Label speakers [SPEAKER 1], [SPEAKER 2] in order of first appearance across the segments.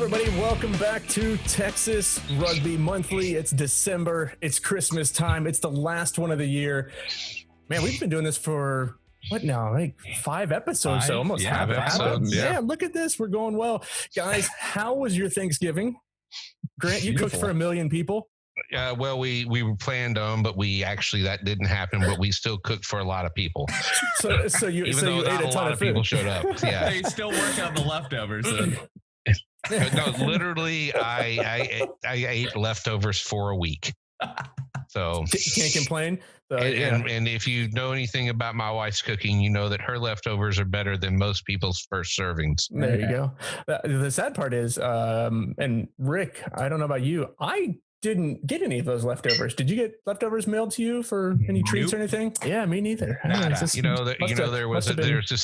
[SPEAKER 1] everybody. Welcome back to Texas Rugby Monthly. It's December. It's Christmas time. It's the last one of the year. Man, we've been doing this for, what now, like 5 episodes, so almost half episodes. Yeah, look at this. We're going well. Guys, how was your Thanksgiving? Grant, you cooked for 1 million people?
[SPEAKER 2] Well, we planned on, but that didn't happen. But we still cooked for a lot of people.
[SPEAKER 1] So you ate a ton of food.
[SPEAKER 2] People showed up. Yeah,
[SPEAKER 3] they still work on the leftovers.
[SPEAKER 2] No, literally, I ate leftovers for a week. So
[SPEAKER 1] can't complain.
[SPEAKER 2] And if you know anything about my wife's cooking, you know that her leftovers are better than most people's first servings.
[SPEAKER 1] There you go. The sad part is, and Rick, I don't know about you, I didn't get any of those leftovers. Did you get leftovers mailed to you for any treats or anything? Yeah, me neither. There's this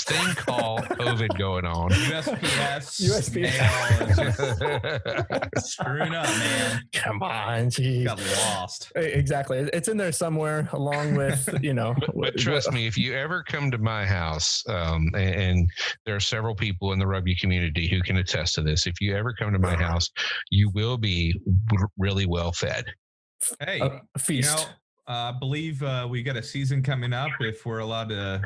[SPEAKER 1] thing called COVID going on.
[SPEAKER 3] USPS mail is screwing up, man.
[SPEAKER 1] Come on, geez.
[SPEAKER 3] Got lost.
[SPEAKER 1] Exactly. It's in there somewhere along with,
[SPEAKER 2] But trust me, if you ever come to my house, and there are several people in the rugby community who can attest to this, if you ever come to my house, you will be really well fed.
[SPEAKER 3] Hey,
[SPEAKER 1] a feast.
[SPEAKER 3] I believe we got a season coming up. If we're allowed to,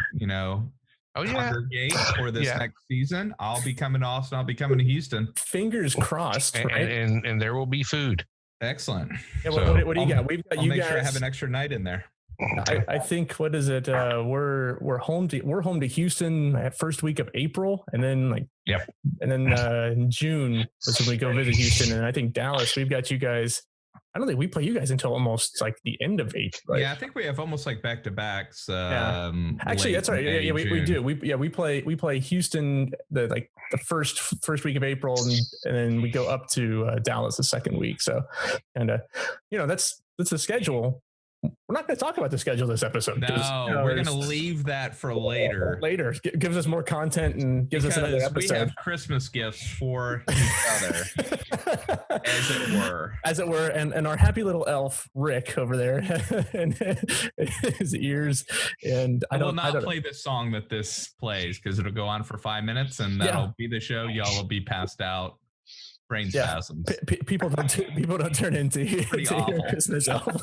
[SPEAKER 3] congregate for this next season, I'll be coming to Austin. I'll be coming to Houston.
[SPEAKER 1] Fingers crossed.
[SPEAKER 2] And there will be food.
[SPEAKER 3] Excellent.
[SPEAKER 1] Yeah, what do you got? We've got
[SPEAKER 3] I'll make sure I have an extra night in there.
[SPEAKER 1] I think, what is it? We're home to Houston at first week of April, and then in June is when we go visit Houston, and I think Dallas. We've got you guys. I don't think we play you guys until almost like the end of April. Right?
[SPEAKER 3] Yeah, I think we have almost like back-to-backs.
[SPEAKER 1] Actually, that's right. Yeah, we do. We play Houston the first week of April, and then we go up to Dallas the second week. So, and that's the schedule. We're not going to talk about the schedule this episode.
[SPEAKER 3] No, we're going to leave that for later.
[SPEAKER 1] Later. Gives us more content and gives us another episode.
[SPEAKER 3] We have Christmas gifts for each other, as it were.
[SPEAKER 1] And our happy little elf, Rick, over there, and his ears. And
[SPEAKER 3] I will not play this song that this plays because it'll go on for 5 minutes, and that'll be the show. Y'all will be passed out. Brain spasms.
[SPEAKER 1] People don't turn into your Christmas album.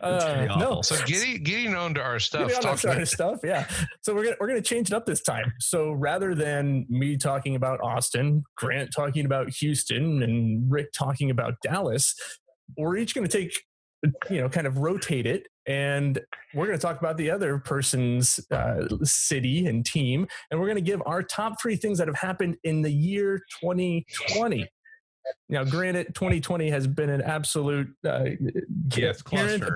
[SPEAKER 1] No.
[SPEAKER 2] So getting on to our stuff.
[SPEAKER 1] Yeah. So we're gonna change it up this time. So rather than me talking about Austin, Grant talking about Houston, and Rick talking about Dallas, we're each gonna take, kind of rotate it. And we're going to talk about the other person's city and team. And we're going to give our top 3 things that have happened in the year 2020. Now, granted, 2020 has been an absolute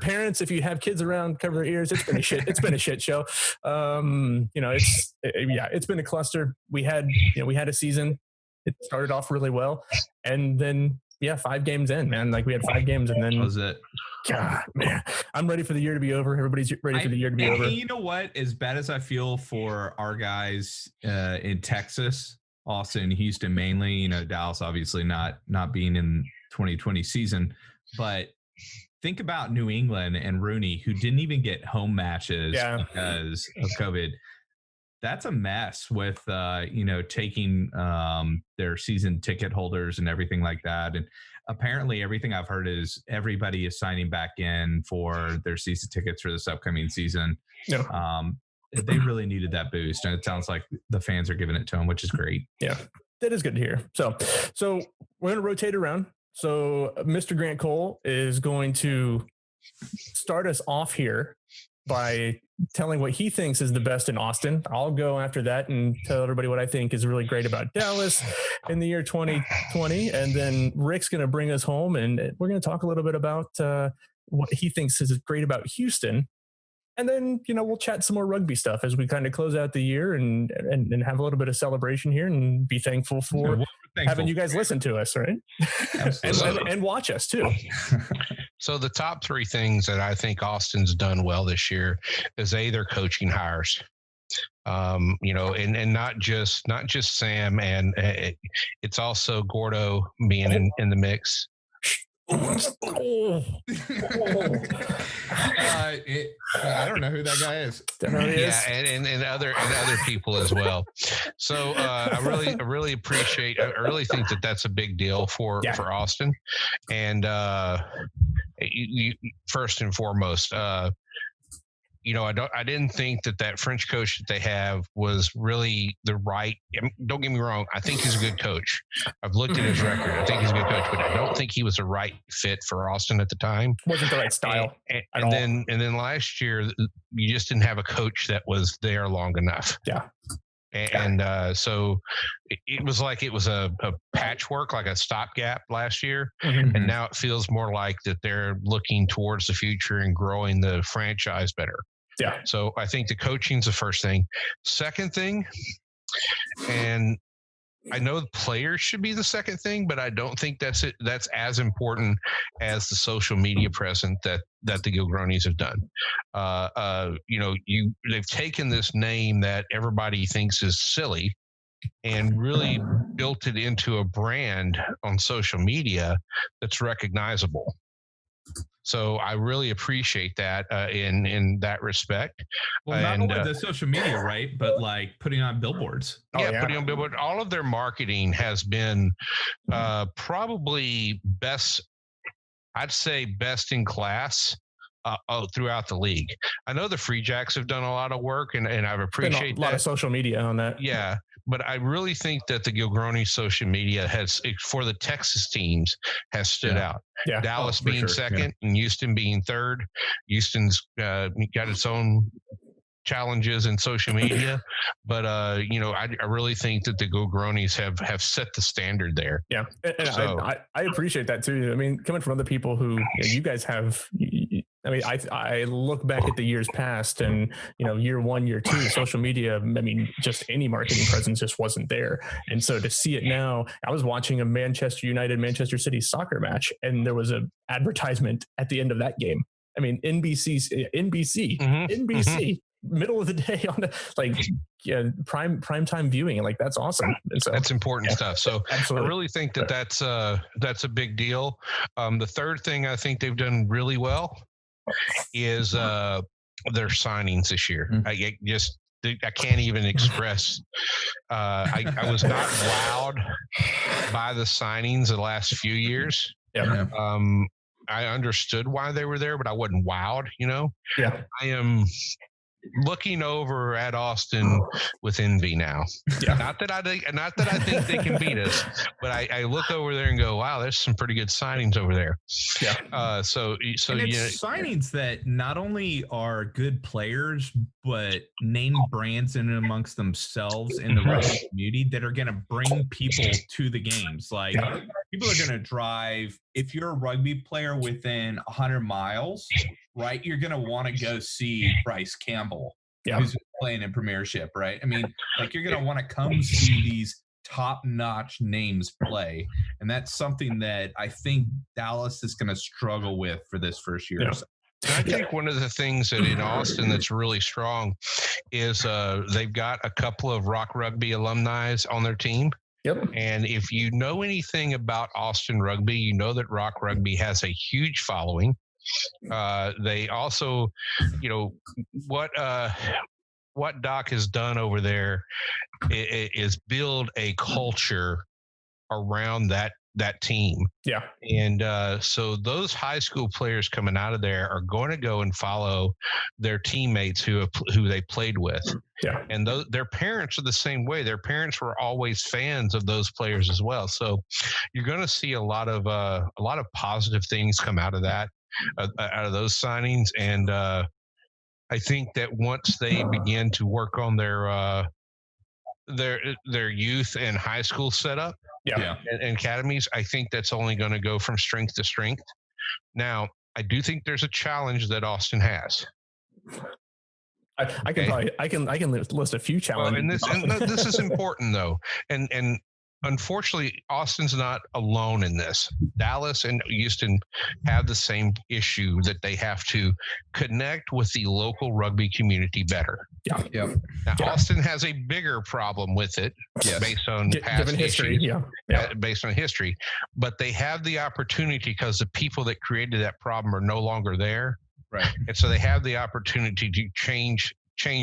[SPEAKER 1] parents, if you have kids around, cover their ears. It's been a shit. It's been a shit show. It's been a cluster. We had a season. It started off really well. And then 5 games in, man. Like we had 5 games, and then
[SPEAKER 3] that was it.
[SPEAKER 1] God, man, I'm ready for the year to be over. Everybody's ready for the year to be over.
[SPEAKER 3] You know what? As bad as I feel for our guys in Texas, Austin, Houston, mainly. Dallas obviously not being in 2020 season, but think about New England and Rooney, who didn't even get home matches because of COVID. That's a mess with, taking their season ticket holders and everything like that. And apparently everything I've heard is everybody is signing back in for their season tickets for this upcoming season. Yeah. They really needed that boost. And it sounds like the fans are giving it to them, which is great.
[SPEAKER 1] Yeah, that is good to hear. So we're going to rotate around. So Mr. Grant Cole is going to start us off here by telling what he thinks is the best in Austin. I'll go after that and tell everybody what I think is really great about Dallas in the year 2020. And then Rick's going to bring us home, and we're going to talk a little bit about what he thinks is great about Houston. And then, we'll chat some more rugby stuff as we kind of close out the year and have a little bit of celebration here and be thankful for having you guys listen to us, right? and watch us too.
[SPEAKER 2] So the top 3 things that I think Austin's done well this year is their coaching hires. And not just Sam, and it's also Gordo being in the mix.
[SPEAKER 1] Oh.
[SPEAKER 3] I don't know who that guy is.
[SPEAKER 2] Yeah, and other people as well. So I really appreciate. I really think that that's a big deal for Austin, and you, first and foremost. I didn't think that French coach that they have was really the right. Don't get me wrong. I think he's a good coach. I've looked at his record. I think he's a good coach, but I don't think he was the right fit for Austin at the time.
[SPEAKER 1] Wasn't the right style.
[SPEAKER 2] And then last year, you just didn't have a coach that was there long enough.
[SPEAKER 1] Yeah.
[SPEAKER 2] And so it was like it was a patchwork, like a stopgap last year.
[SPEAKER 1] Mm-hmm.
[SPEAKER 2] And now it feels more like that they're looking towards the future and growing the franchise better.
[SPEAKER 1] Yeah.
[SPEAKER 2] So I think the coaching's the first thing. Second thing, and I know the players should be the second thing, but I don't think that's it. That's as important as the social media presence that the Gilgronis have done. They've taken this name that everybody thinks is silly and really built it into a brand on social media that's recognizable. So I really appreciate that in that respect.
[SPEAKER 3] Well, not only the social media, right, but like putting on billboards.
[SPEAKER 2] Putting on billboards. All of their marketing has been probably best. I'd say best in class throughout the league. I know the Free Jacks have done a lot of work, and I've appreciated
[SPEAKER 1] a lot of social media on that.
[SPEAKER 2] Yeah. But I really think that the Gilgroni social media has, for the Texas teams, has stood out.
[SPEAKER 1] Yeah.
[SPEAKER 2] Dallas being second and Houston being third. Houston's got its own challenges in social media, but I really think that the Gilgronis have set the standard there.
[SPEAKER 1] Yeah, and so, I appreciate that too. I mean, coming from other people who you guys have. I mean, I look back at the years past, and year one, year two, social media. I mean, just any marketing presence just wasn't there, and so to see it now, I was watching a Manchester United Manchester City soccer match, and there was an advertisement at the end of that game. I mean, NBC, middle of the day on prime time viewing, and that's awesome. And so
[SPEAKER 2] that's important stuff. So
[SPEAKER 1] absolutely.
[SPEAKER 2] I really think that's a big deal. The third thing I think they've done really well is their signings this year. I can't even express. I was not wowed by the signings the last few years.
[SPEAKER 1] Yeah.
[SPEAKER 2] I understood why they were there, but I wasn't wowed.
[SPEAKER 1] Yeah.
[SPEAKER 2] I am looking over at Austin with envy now.
[SPEAKER 1] Yeah.
[SPEAKER 2] Not that I think they can beat us, but I look over there and go, wow, there's some pretty good signings over there.
[SPEAKER 1] Yeah.
[SPEAKER 2] So
[SPEAKER 3] it's signings that not only are good players, but name brands in and amongst themselves in the rugby community that are going to bring people to the games. Like people are going to drive. If you're a rugby player within 100 miles, right, you're going to want to go see Bryce Campbell, who's playing in Premiership, right? I mean, you're going to want to come see these top-notch names play, and that's something that I think Dallas is going to struggle with for this first year.
[SPEAKER 2] Yeah. I think one of the things that in Austin that's really strong is they've got a couple of Rock Rugby alumni on their team.
[SPEAKER 1] Yep.
[SPEAKER 2] And if you know anything about Austin Rugby, you know that Rock Rugby has a huge following. They also, what Doc has done over there is build a culture around that team.
[SPEAKER 1] Yeah.
[SPEAKER 2] And so those high school players coming out of there are going to go and follow their teammates who they played with.
[SPEAKER 1] Yeah.
[SPEAKER 2] And their parents are the same way. Their parents were always fans of those players as well. So you're going to see a lot of positive things come out of that, out of those signings. And I think that once they begin to work on their youth and high school setup, and academies, I think that's only going to go from strength to strength. Now, I do think there's a challenge that Austin has.
[SPEAKER 1] I can list a few challenges.
[SPEAKER 2] Well, and this is important though, and unfortunately, Austin's not alone in this. Dallas and Houston have the same issue that they have to connect with the local rugby community better.
[SPEAKER 1] Yeah.
[SPEAKER 3] Yep.
[SPEAKER 2] Now, Austin has a bigger problem with it based on past
[SPEAKER 1] given history.
[SPEAKER 2] issues, based on history. But they have the opportunity because the people that created that problem are no longer there.
[SPEAKER 3] Right.
[SPEAKER 2] And so they have the opportunity to change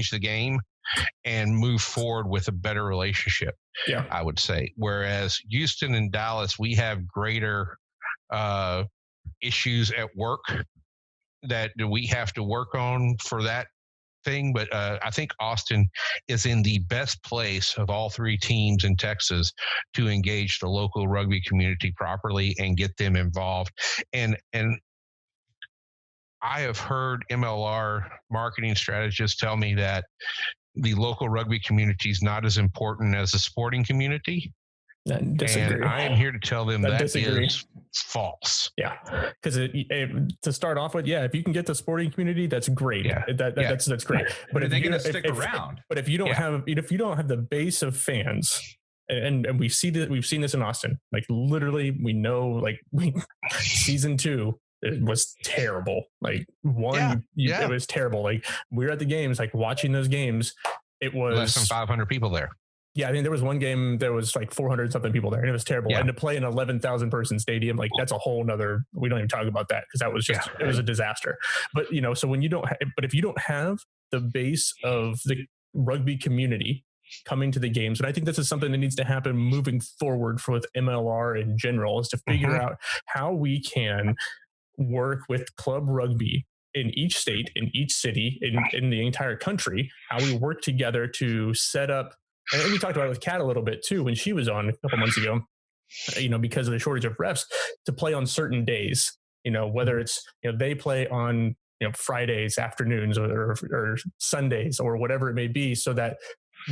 [SPEAKER 2] the game and move forward with a better relationship, I would say. Whereas Houston and Dallas, we have greater issues at work that we have to work on for that thing. But I think Austin is in the best place of all three teams in Texas to engage the local rugby community properly and get them involved. And I have heard MLR marketing strategists tell me that the local rugby community is not as important as the sporting community. And I am here to tell them that is false.
[SPEAKER 1] Yeah, because to start off with, if you can get the sporting community, that's great. That's great. But if
[SPEAKER 3] they're going to stick around,
[SPEAKER 1] but if you don't have the base of fans, and we see that we've seen this in Austin, like literally, we know season 2. It was terrible. Like it was terrible. Like we were at the games, like watching those games. It was
[SPEAKER 2] less than 500 people there.
[SPEAKER 1] Yeah, I mean, there was one game, there was like 400 something people there, and it was terrible. And to play an 11,000 person stadium, like that's a whole nother, we don't even talk about that because that was just, it was a disaster. But, so when you don't, but if you don't have the base of the rugby community coming to the games, and I think this is something that needs to happen moving forward with MLR in general, is to figure out how we can work with club rugby in each state, in each city, in the entire country, how we work together to set up. And we talked about it with Kat a little bit too when she was on a couple months ago, because of the shortage of refs, to play on certain days, whether it's, they play on, Fridays afternoons or Sundays or whatever it may be, so that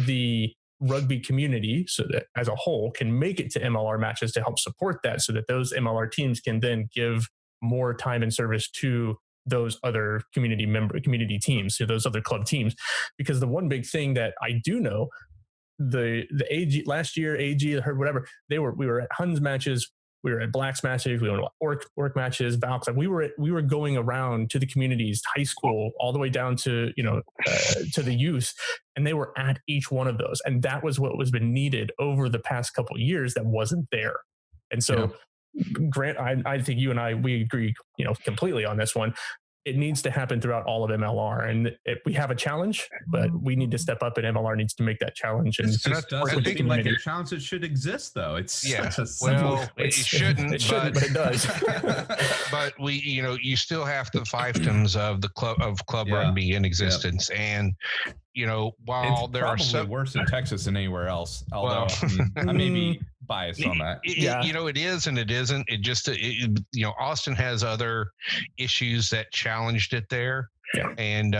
[SPEAKER 1] the rugby community, so that as a whole, can make it to MLR matches to help support that, so that those MLR teams can then give more time and service to those other community teams, to those other club teams. Because the one big thing that I do know, the AG last year, AG heard whatever, we were at Huns matches, we were at Blacks matches, we were at Orc matches, Valks. Like we were going around to the communities, high school, all the way down to to the youth, and they were at each one of those, and that was what was been needed over the past couple of years that wasn't there. And so, Grant, I think you and we agree, completely on this one. It needs to happen throughout all of MLR, and we have a challenge, but we need to step up, and MLR needs to make that challenge. And
[SPEAKER 3] it just doesn't seem like a challenge that should exist, though. It's such a
[SPEAKER 2] simple. It shouldn't.
[SPEAKER 1] It shouldn't, but it does.
[SPEAKER 2] But we, you still have the fiefdoms of the club rugby in existence, and while
[SPEAKER 3] it's
[SPEAKER 2] there are
[SPEAKER 3] probably worse in Texas than anywhere else. Although I may be biased on that.
[SPEAKER 2] It is and it isn't. It just Austin has other issues that challenged it there. Yeah. And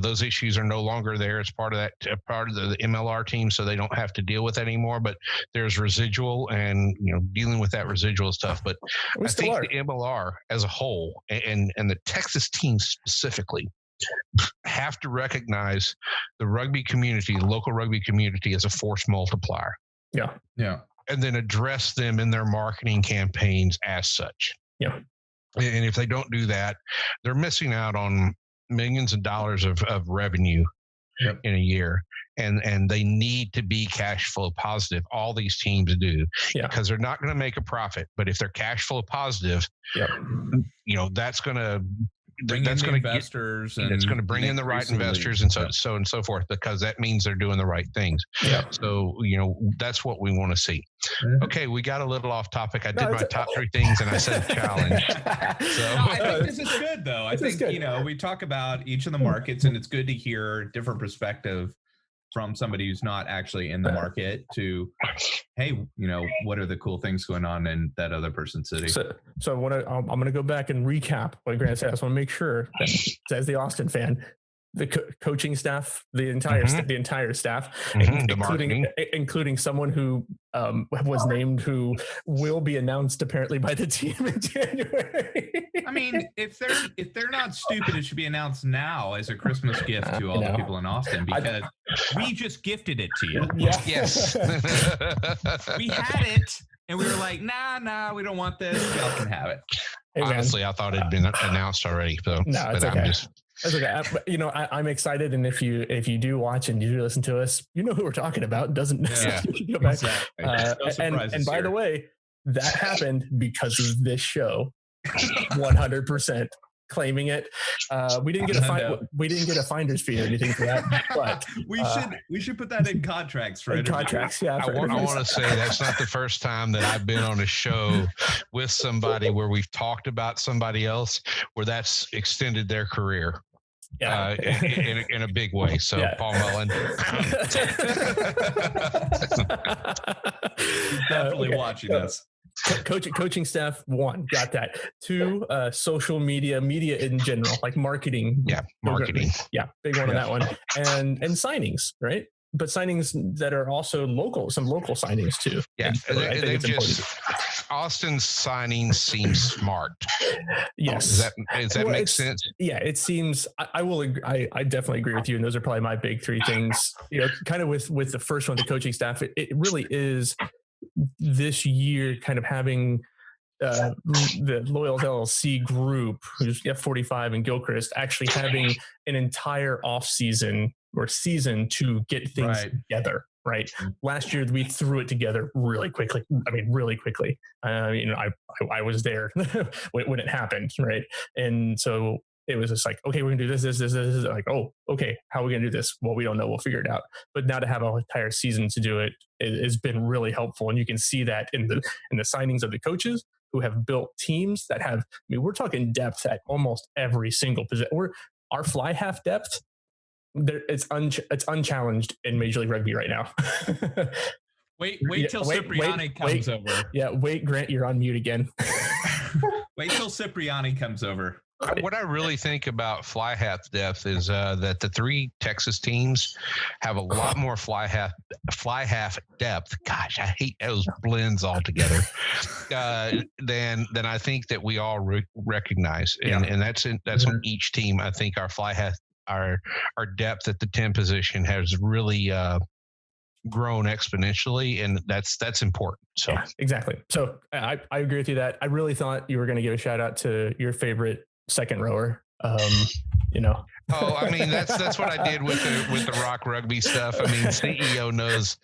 [SPEAKER 2] those issues are no longer there. It's part of the MLR team, so they don't have to deal with that anymore. But there's residual, and dealing with that residual stuff. But I think the MLR as a whole, and the Texas team specifically, have to recognize the rugby community, the local rugby community, as a force multiplier.
[SPEAKER 1] Yeah.
[SPEAKER 2] And then address them in their marketing campaigns as such.
[SPEAKER 1] Yeah.
[SPEAKER 2] And if they don't do that, they're missing out on millions of dollars of revenue in a year. And they need to be cash flow positive. All these teams do, because they're not going to make a profit. But if they're cash flow positive, that's going to
[SPEAKER 3] bring in investors, and
[SPEAKER 2] it's going to bring in the right investors, and so and so forth, because that means they're doing the right things. Yeah. So that's what we want to see. Okay, we got a little off topic. I did my top 3 things, and I said challenge. So
[SPEAKER 3] I think this is good, though. I think we talk about each of the markets, and it's good to hear different perspective from somebody who's not actually in the market to, hey, what are the cool things going on in that other person's city? So
[SPEAKER 1] I'm going to go back and recap what Grant said. I just want to make sure that, as the Austin fan, the coaching staff, the entire staff, including someone who was named, who will be announced apparently by the team in January.
[SPEAKER 3] I mean, if they're not stupid, it should be announced now as a Christmas gift to all the people in Austin, because we just gifted it to you.
[SPEAKER 1] Yeah.
[SPEAKER 2] Yes.
[SPEAKER 3] We had it, and we were like, nah, we don't want this. Y'all can have it.
[SPEAKER 1] Hey,
[SPEAKER 2] honestly, I thought it had been announced already. So
[SPEAKER 1] no, it's okay. That's okay. I'm excited, and if you do watch and you do listen to us, you know who we're talking about. Doesn't necessarily go back.
[SPEAKER 3] Exactly. No
[SPEAKER 1] and by the way, that happened because of this show. 100% claiming it. We didn't get a finder's fee or anything for that, but
[SPEAKER 3] we should put that in contracts for
[SPEAKER 1] contracts. Yeah,
[SPEAKER 2] I want to say that's not the first time that I've been on a show with somebody where we've talked about somebody else where that's extended their career.
[SPEAKER 1] Yeah.
[SPEAKER 2] In a big way. So yeah. Paul Mullen.
[SPEAKER 3] Definitely watching this.
[SPEAKER 1] Coaching staff, 1, got that. 2, social media in general, like marketing.
[SPEAKER 2] Yeah, marketing.
[SPEAKER 1] Yeah, big one on that one. And signings, right? But signings that are also local, some local signings too.
[SPEAKER 2] Yeah, I think it's important. Austin's signings seem smart.
[SPEAKER 1] Yes.
[SPEAKER 2] Does that make sense?
[SPEAKER 1] Yeah, it seems. I definitely agree with you, and those are probably my big 3 things. Kind of with the first one, the coaching staff. It really is this year kind of having the Loyals LLC group, who's F45 and Gilchrist, actually having an entire off season or season to get things together. Right. Last year we threw it together really quickly. I mean, really quickly. I was there when it happened. Right. And so it was just like, okay, we're gonna do this. Like, oh, okay, how are we gonna do this? Well, we don't know. We'll figure it out. But now to have an entire season to do it has been really helpful, and you can see that in the signings of the coaches who have built teams that have. I mean, we're talking depth at almost every single position. Our fly half depth. It's unchallenged in Major League Rugby right now.
[SPEAKER 3] Wait till Cipriani comes over.
[SPEAKER 1] Yeah, wait, Grant, you're on mute again.
[SPEAKER 3] Wait till Cipriani comes over.
[SPEAKER 2] What I really think about fly half depth is that the 3 Texas teams have a lot more fly half depth. Gosh, I hate those blends altogether. Than I think that we all recognize, and that's in each team. I think our fly half. Our depth at the 10 position has really grown exponentially, and that's important. So
[SPEAKER 1] yeah, exactly. So I agree with you that I really thought you were going to give a shout out to your favorite second rower.
[SPEAKER 2] Oh, I mean that's what I did with the Rock Rugby stuff. I mean, CEO knows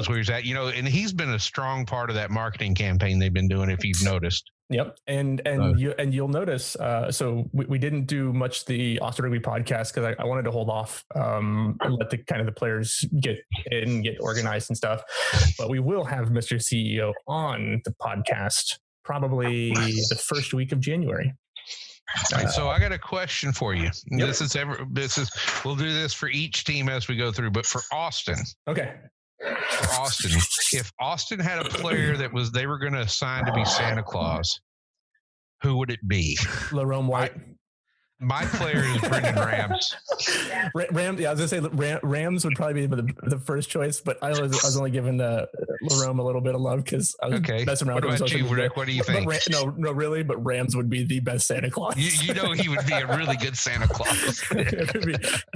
[SPEAKER 2] where he's at, and he's been a strong part of that marketing campaign they've been doing. If you've noticed. Yep, and
[SPEAKER 1] you'll notice. So we didn't do much the Austin Rugby podcast because I wanted to hold off and let the players get organized and stuff. But we will have Mr. CEO on the podcast probably the first week of January.
[SPEAKER 2] So I got a question for you. Yep. We'll do this for each team as we go through, but for Austin.
[SPEAKER 1] Okay.
[SPEAKER 2] For Austin, if Austin had a player that they were going to assign to be Santa Claus, who would it be?
[SPEAKER 1] Lerome White.
[SPEAKER 2] My player is Brendan Rams.
[SPEAKER 1] Rams, yeah, I was gonna say Rams would probably be the first choice, but I was only giving Lerome a little bit of love because I was messing around.
[SPEAKER 2] What about you, Rick? What do you think?
[SPEAKER 1] No, really, but Rams would be the best Santa Claus.
[SPEAKER 2] You know he would be a really good Santa Claus.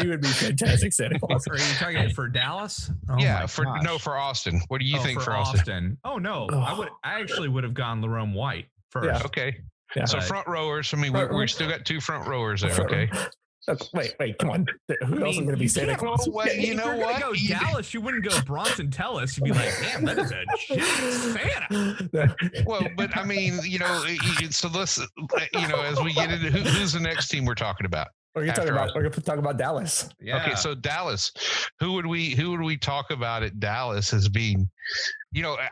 [SPEAKER 1] He would be fantastic Santa Claus.
[SPEAKER 3] Are you talking for Dallas?
[SPEAKER 2] Oh yeah, for Austin. What do you think for Austin?
[SPEAKER 3] Oh no, I actually would have gone Lerome White first.
[SPEAKER 2] Yeah. Okay. Yeah. So front rowers. I mean, we still got 2 front rowers there. Okay.
[SPEAKER 1] Wait, come on. Who else is going to be Santa Claus?
[SPEAKER 3] You know what? Go Dallas. You wouldn't go Bronson Tellis. You'd be like, damn, that is a giant Santa.
[SPEAKER 2] Well, but I mean, so let's, as we get into who's the next team we're talking about.
[SPEAKER 1] We're going to talk about Dallas.
[SPEAKER 2] Yeah. Okay, so Dallas. Who would we talk about at Dallas as being?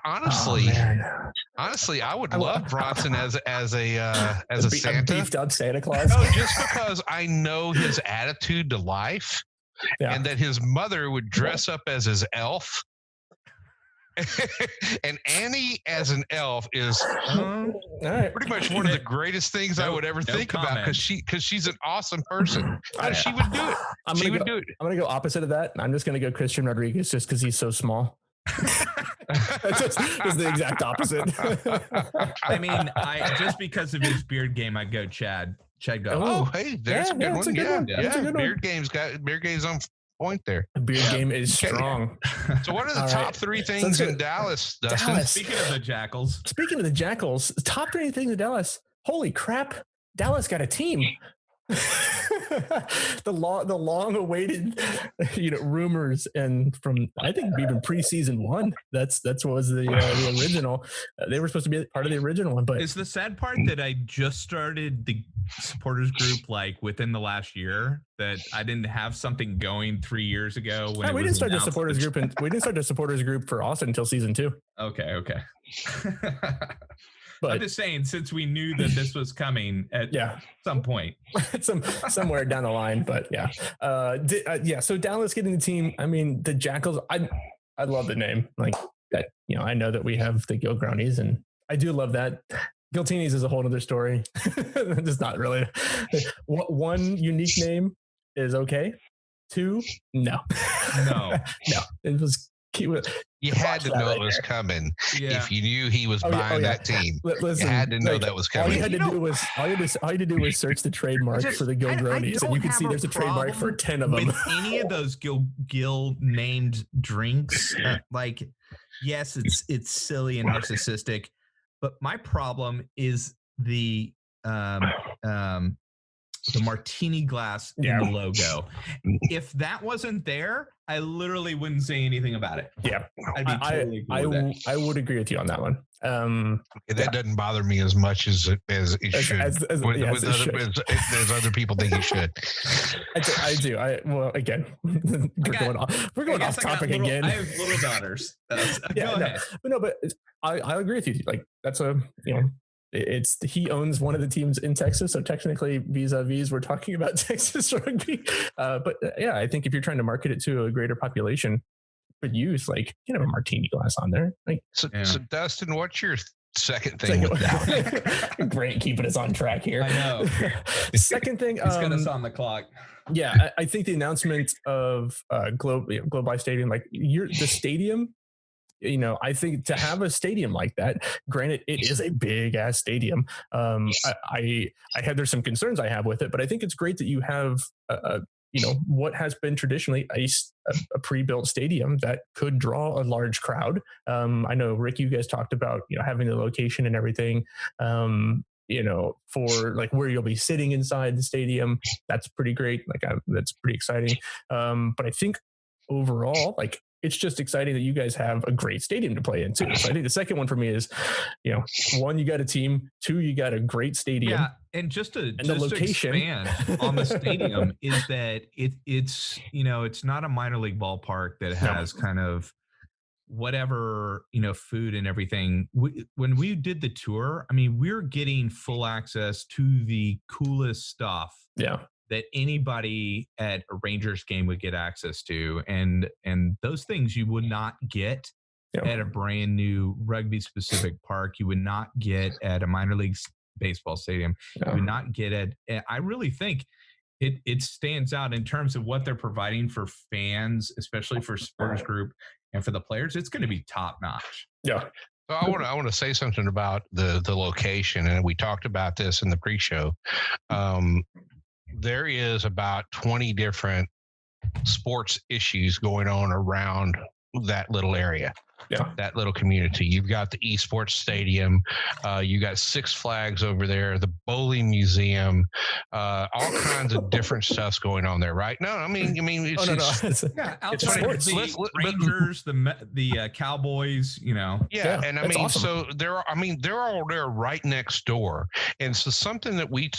[SPEAKER 2] Honestly, I would love Bronson as a Santa,
[SPEAKER 1] beefed up Santa Claus.
[SPEAKER 2] No, just because I know his attitude to life, and that his mother would dress up as his elf. And Annie as an elf is pretty much one of the greatest things I would ever think about because she's an awesome person. She would do it. I'm going to go opposite of that. I'm just going to go Christian Rodriguez just because he's so small.
[SPEAKER 1] That's the exact opposite.
[SPEAKER 3] I mean, I just because of his beard game, I'd go Chad. Chad go.
[SPEAKER 2] Oh, hey, there's a good one. Beard game's on point there.
[SPEAKER 1] Beard game is strong.
[SPEAKER 2] So what are the top three things in Dallas, Dustin?
[SPEAKER 1] Dallas.
[SPEAKER 3] Speaking of the Jackals,
[SPEAKER 1] top 3 things in Dallas. Holy crap. Dallas got a team. the long awaited rumors, and from I think even pre-season 1, that's what was the original. They were supposed to be part of the original one, but
[SPEAKER 3] it's the sad part that I just started the supporters group like within the last year, that I didn't have something going 3 years ago when
[SPEAKER 1] we didn't start the supporters group, and we didn't start the supporters group for Austin until season 2.
[SPEAKER 3] Okay.
[SPEAKER 1] But
[SPEAKER 3] I'm just saying, since we knew that this was coming at some point,
[SPEAKER 1] somewhere down the line. But so Dallas getting the team. I mean, the Jackals. I love the name. Like that. I know that we have the Gil Grownies, and I do love that. Giltinis is a whole other story. It's not really. One unique name is okay. 2, no. It was.
[SPEAKER 2] You had to know it was coming. If you knew he was buying that team, listen, you had to know that was coming.
[SPEAKER 1] All you had to do was search the trademark for the Gil Grownies, and you can see there's a trademark for 10 of them.
[SPEAKER 3] With any of those Gil named drinks, yes, it's silly and narcissistic, but my problem is the martini glass in the logo. If that wasn't there, I literally wouldn't say anything about it.
[SPEAKER 1] Yeah,
[SPEAKER 3] I'd be totally cool with it.
[SPEAKER 1] I would agree with you on that one.
[SPEAKER 2] That doesn't bother me as much as it should. As other people think it should.
[SPEAKER 1] I do. Again, we're going off topic again.
[SPEAKER 3] I have little daughters.
[SPEAKER 1] But I agree with you. Like that's he owns one of the teams in Texas, so technically vis-a-vis we're talking about Texas Rugby. But I think if you're trying to market it to a greater population, but use like you have a martini glass on there.
[SPEAKER 2] So Dustin, what's your second thing with that?
[SPEAKER 1] Great, keeping us on track here.
[SPEAKER 3] I know.
[SPEAKER 1] Second thing,
[SPEAKER 3] he's got us on the clock.
[SPEAKER 1] Yeah, I think the announcement of Globe Stadium, like the stadium. I think to have a stadium like that, granted, it is a big ass stadium. There's some concerns I have with it, but I think it's great that you have, what has been traditionally a pre-built stadium that could draw a large crowd. I know, Rick, you guys talked about, having the location and everything, for like where you'll be sitting inside the stadium. That's pretty great. That's pretty exciting. But I think overall, it's just exciting that you guys have a great stadium to play in too. So I think the second one for me is, 1, you got a team, 2, you got a great stadium.
[SPEAKER 3] Yeah, and the location to expand on the stadium is that it's it's not a minor league ballpark that has kind of whatever food and everything. When we did the tour, I mean, we're getting full access to the coolest stuff.
[SPEAKER 1] Yeah.
[SPEAKER 3] That anybody at a Rangers game would get access to, and those things you would not get at a brand new rugby specific park. You would not get at a minor league baseball stadium. You would not get at. I really think it stands out in terms of what they're providing for fans, especially for supporters group and for the players. It's going to be top notch.
[SPEAKER 1] Yeah.
[SPEAKER 2] So I want to say something about the location, and we talked about this in the pre-show. There is about 20 different sports issues going on around that little area. That little community. You've got the esports stadium. You got Six Flags over there, the bowling museum, all kinds of different stuff's going on there, right? No, I mean, it's
[SPEAKER 3] sports. Rangers, the Cowboys,
[SPEAKER 2] Yeah, and I mean,
[SPEAKER 1] awesome.
[SPEAKER 2] So they're all there right next door, and so something that we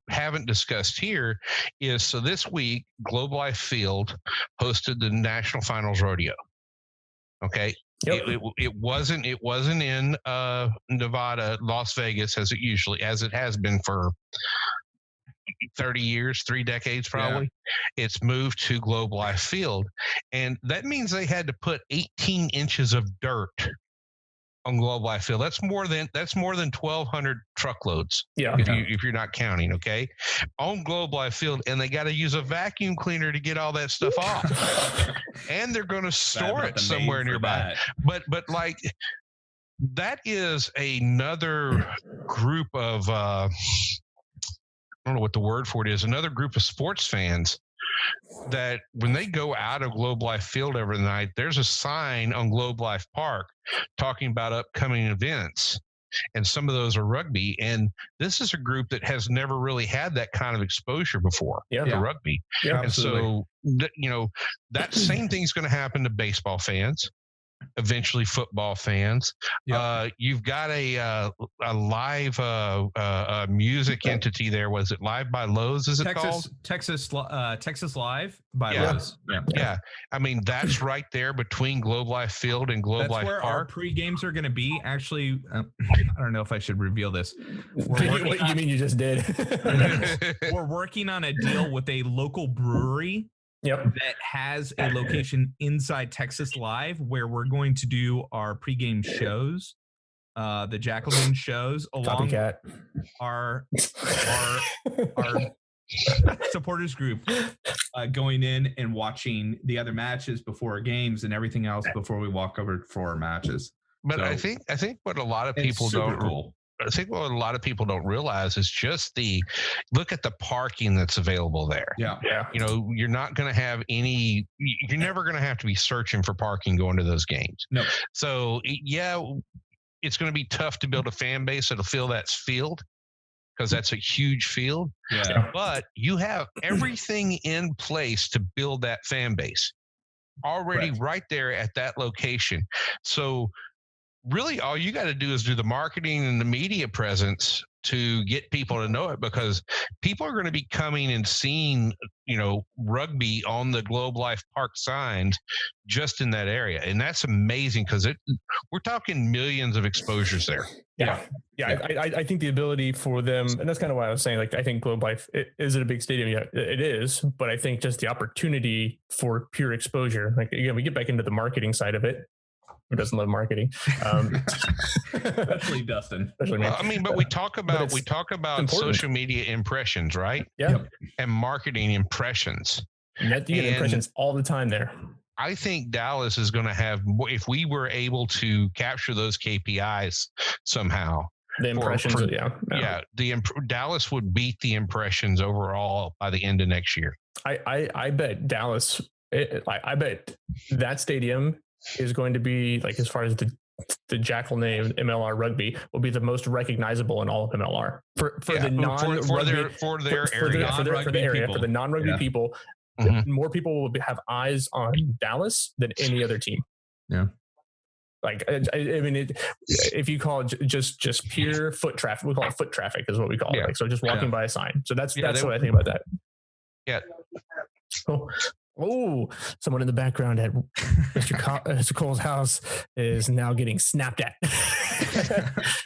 [SPEAKER 2] haven't discussed here is so this week Globe Life Field hosted the National Finals Rodeo. Okay. Yep. It wasn't in Nevada, Las Vegas as it has been for 30 years, 3 decades probably. Yeah. It's moved to Globe Life Field, and that means they had to put 18 inches of dirt on Globe Life Field. That's more than 1,200 truckloads.
[SPEAKER 1] Yeah.
[SPEAKER 2] If you're not counting, okay, on Globe Life Field, and they got to use a vacuum cleaner to get all that stuff off, and they're going to store it somewhere nearby. But like, that is another group of I don't know what the word for it is. Another group of sports fans that when they go out of Globe Life Field every night, there's a sign on Globe Life Park talking about upcoming events. And some of those are rugby. And this is a group that has never really had that kind of exposure before to rugby.
[SPEAKER 1] Yeah,
[SPEAKER 2] and so, that same thing's going to happen to baseball fans, eventually football fans. You've got a live music entity there. Was it Live by Lowe's? Is it called
[SPEAKER 3] Texas Live by Lowe's?
[SPEAKER 2] Yeah. I mean, that's right there between Globe Life Field and Globe Life Park. That's where
[SPEAKER 3] our pre-games are going to be. Actually, I don't know if I should reveal this.
[SPEAKER 1] What you mean you just did?
[SPEAKER 3] We're working on a deal with a local brewery. That has a location inside Texas Live where we're going to do our pregame shows, the Jackalman shows, along with our supporters group going in and watching the other matches before games and everything else before we walk over for our matches.
[SPEAKER 2] But I think what a lot of people don't. I think what a lot of people don't realize is just look at the parking that's available there.
[SPEAKER 3] Yeah.
[SPEAKER 2] You're not going to have you're never going to have to be searching for parking going to those games.
[SPEAKER 3] No.
[SPEAKER 2] So it's going to be tough to build a fan base that'll fill that field because that's a huge field.
[SPEAKER 3] Yeah.
[SPEAKER 2] But you have everything in place to build that fan base already right there at that location. So really, all you got to do is do the marketing and the media presence to get people to know it, because people are going to be coming and seeing, rugby on the Globe Life Park signs just in that area. And that's amazing because we're talking millions of exposures there.
[SPEAKER 1] Yeah. I think the ability for them, and that's kind of why I was saying, like, I think Globe Life, is it a big stadium? Yeah, it is. But I think just the opportunity for pure exposure, like, again, we get back into the marketing side of it. Who doesn't love marketing?
[SPEAKER 3] Especially Dustin.
[SPEAKER 2] But we talk about social media impressions, right?
[SPEAKER 1] Yeah.
[SPEAKER 2] And marketing impressions.
[SPEAKER 1] You get impressions all the time there.
[SPEAKER 2] I think Dallas is going to have more, if we were able to capture those KPIs somehow.
[SPEAKER 1] The impressions,
[SPEAKER 2] Dallas would beat the impressions overall by the end of next year.
[SPEAKER 1] I bet Dallas. I bet that stadium is going to be, like, as far as the Jackal name, MLR Rugby, will be the most recognizable in all of MLR for the non-rugby people. Mm-hmm. More people will have eyes on Dallas than any other team.
[SPEAKER 3] Yeah.
[SPEAKER 1] Like, I mean, if you call it just pure foot traffic, we call it foot traffic is what we call it. Like, so just walking by a sign. So that's what I think about that.
[SPEAKER 2] Yeah.
[SPEAKER 1] Oh, someone in the background at Mr. Cole's house is now getting snapped at.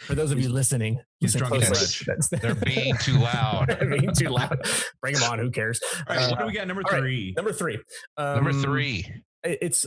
[SPEAKER 1] For those of you listening,
[SPEAKER 2] they're being too loud.
[SPEAKER 1] Being too loud. Bring them on. Who cares?
[SPEAKER 3] All right, what do we got? Number three.
[SPEAKER 1] Number three. It's